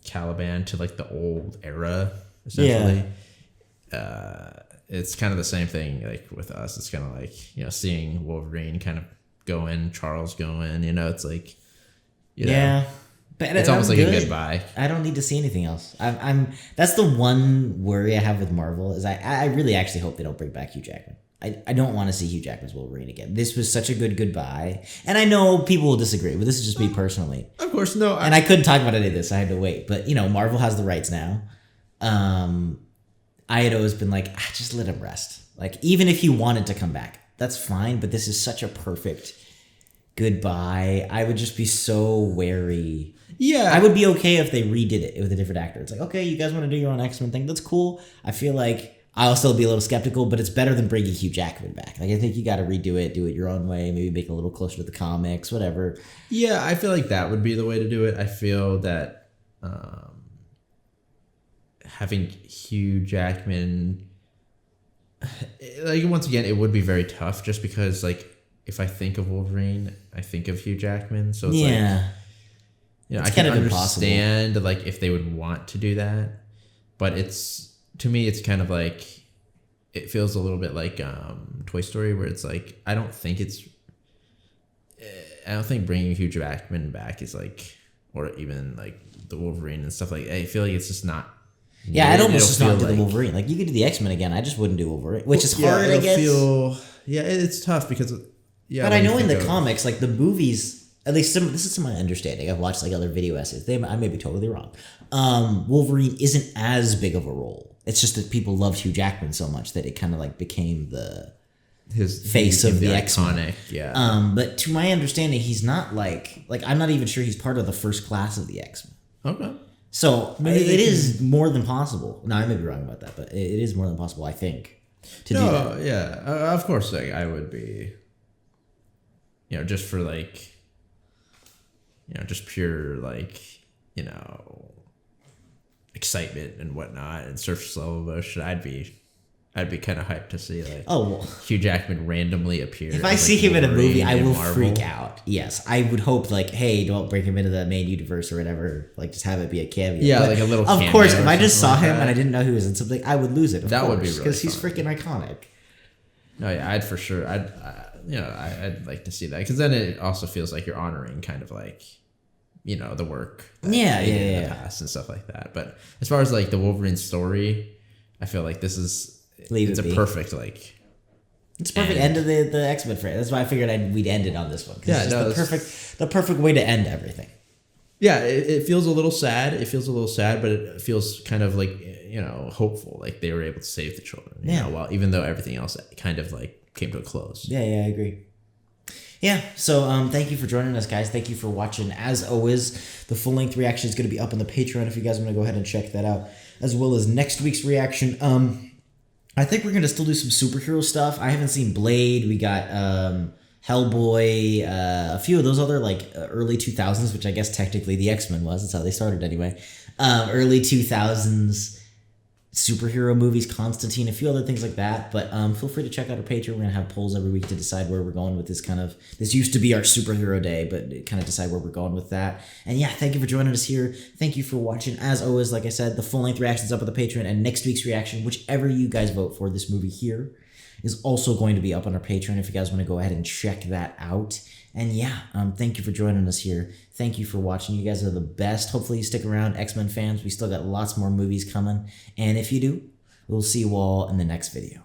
Caliban to like the old era essentially. It's kind of the same thing like with us. It's kind of like seeing Wolverine kind of go in, Charles go in. It's like but it's almost like a goodbye. I don't need to see anything else. I'm that's the one worry I have with Marvel is I really actually hope they don't bring back Hugh Jackman. I don't want to see Hugh Jackman's Wolverine again. This was such a good goodbye. And I know people will disagree, but this is just me personally. Of course, no. And I couldn't talk about any of this. I had to wait. But, Marvel has the rights now. I had always been like, just let him rest. Like, even if he wanted to come back, that's fine. But this is such a perfect goodbye. I would just be so wary. Yeah. I would be okay if they redid it with a different actor. It's like, okay, you guys want to do your own X-Men thing? That's cool. I feel like I'll still be a little skeptical, but it's better than bringing Hugh Jackman back. Like, I think you got to redo it, do it your own way, maybe make it a little closer to the comics, whatever. Yeah, I feel like that would be the way to do it. I feel that having Hugh Jackman, like, once again, it would be very tough just because, like, if I think of Wolverine, I think of Hugh Jackman. So it's I can understand, like, if they would want to do that, but to me, it's kind of like, it feels a little bit like Toy Story, where it's like, I don't think bringing Hugh Jackman back is like, or even like the Wolverine and stuff like, I feel like it's just not. Yeah, I'd almost just not do the Wolverine. Like, you could do the X-Men again. I just wouldn't do Wolverine, which is hard, I guess. It's tough because, but I know in the comics, like the movies, at least this is to my understanding. I've watched like other video essays. I may be totally wrong. Wolverine isn't as big of a role. It's just that people loved Hugh Jackman so much that it kind of like became his face of the X-Men. Yeah. But to my understanding, he's not like I'm not even sure he's part of the first class of the X-Men. Okay. So it is more than possible. No, I may be wrong about that, but it is more than possible, I think, to do that. Yeah. Of course, like, I would be, just for like, just pure like, excitement and whatnot, and surface level emotion, I'd be kind of hyped to see like Hugh Jackman randomly appear. If I see him in a movie, I will freak out. Yes, I would hope like, hey, don't bring him into the main universe or whatever. Like, just have it be a cameo. Yeah, but like a little. Of course, if I just saw him and I didn't know he was in something, I would lose it. That would be really because he's freaking iconic. No, yeah, I'd for sure. I'd like to see that, because then it also feels like you're honoring kind of like, the work that they did in the past and stuff like that. But as far as like the Wolverine story, I feel like this is perfect like. It's a perfect end of the X-Men franchise. That's why I figured we'd end it on this one. Yeah, it's the perfect way to end everything. Yeah, it feels a little sad. But it feels kind of like, hopeful. Like they were able to save the children. Even though everything else kind of like came to a close. Yeah, I agree. Yeah, so thank you for joining us, guys. Thank you for watching. As always, the full-length reaction is going to be up on the Patreon if you guys want to go ahead and check that out, as well as next week's reaction. I think we're going to still do some superhero stuff. I haven't seen Blade. We got Hellboy, a few of those other like early 2000s, which I guess technically the X-Men was. That's how they started anyway. Early 2000s superhero movies, Constantine, a few other things like that. But feel free to check out our Patreon. We're gonna have polls every week to decide where we're going with this this used to be our superhero day, but kind of decide where we're going with that. And yeah, thank you for joining us here. Thank you for watching. As always, like I said, the full-length reaction is up on the Patreon, and next week's reaction, whichever you guys vote for, this movie here is also going to be up on our Patreon if you guys want to go ahead and check that out. And yeah, thank you for joining us here. Thank you for watching. You guys are the best. Hopefully you stick around, X-Men fans. We still got lots more movies coming. And if you do, we'll see you all in the next video.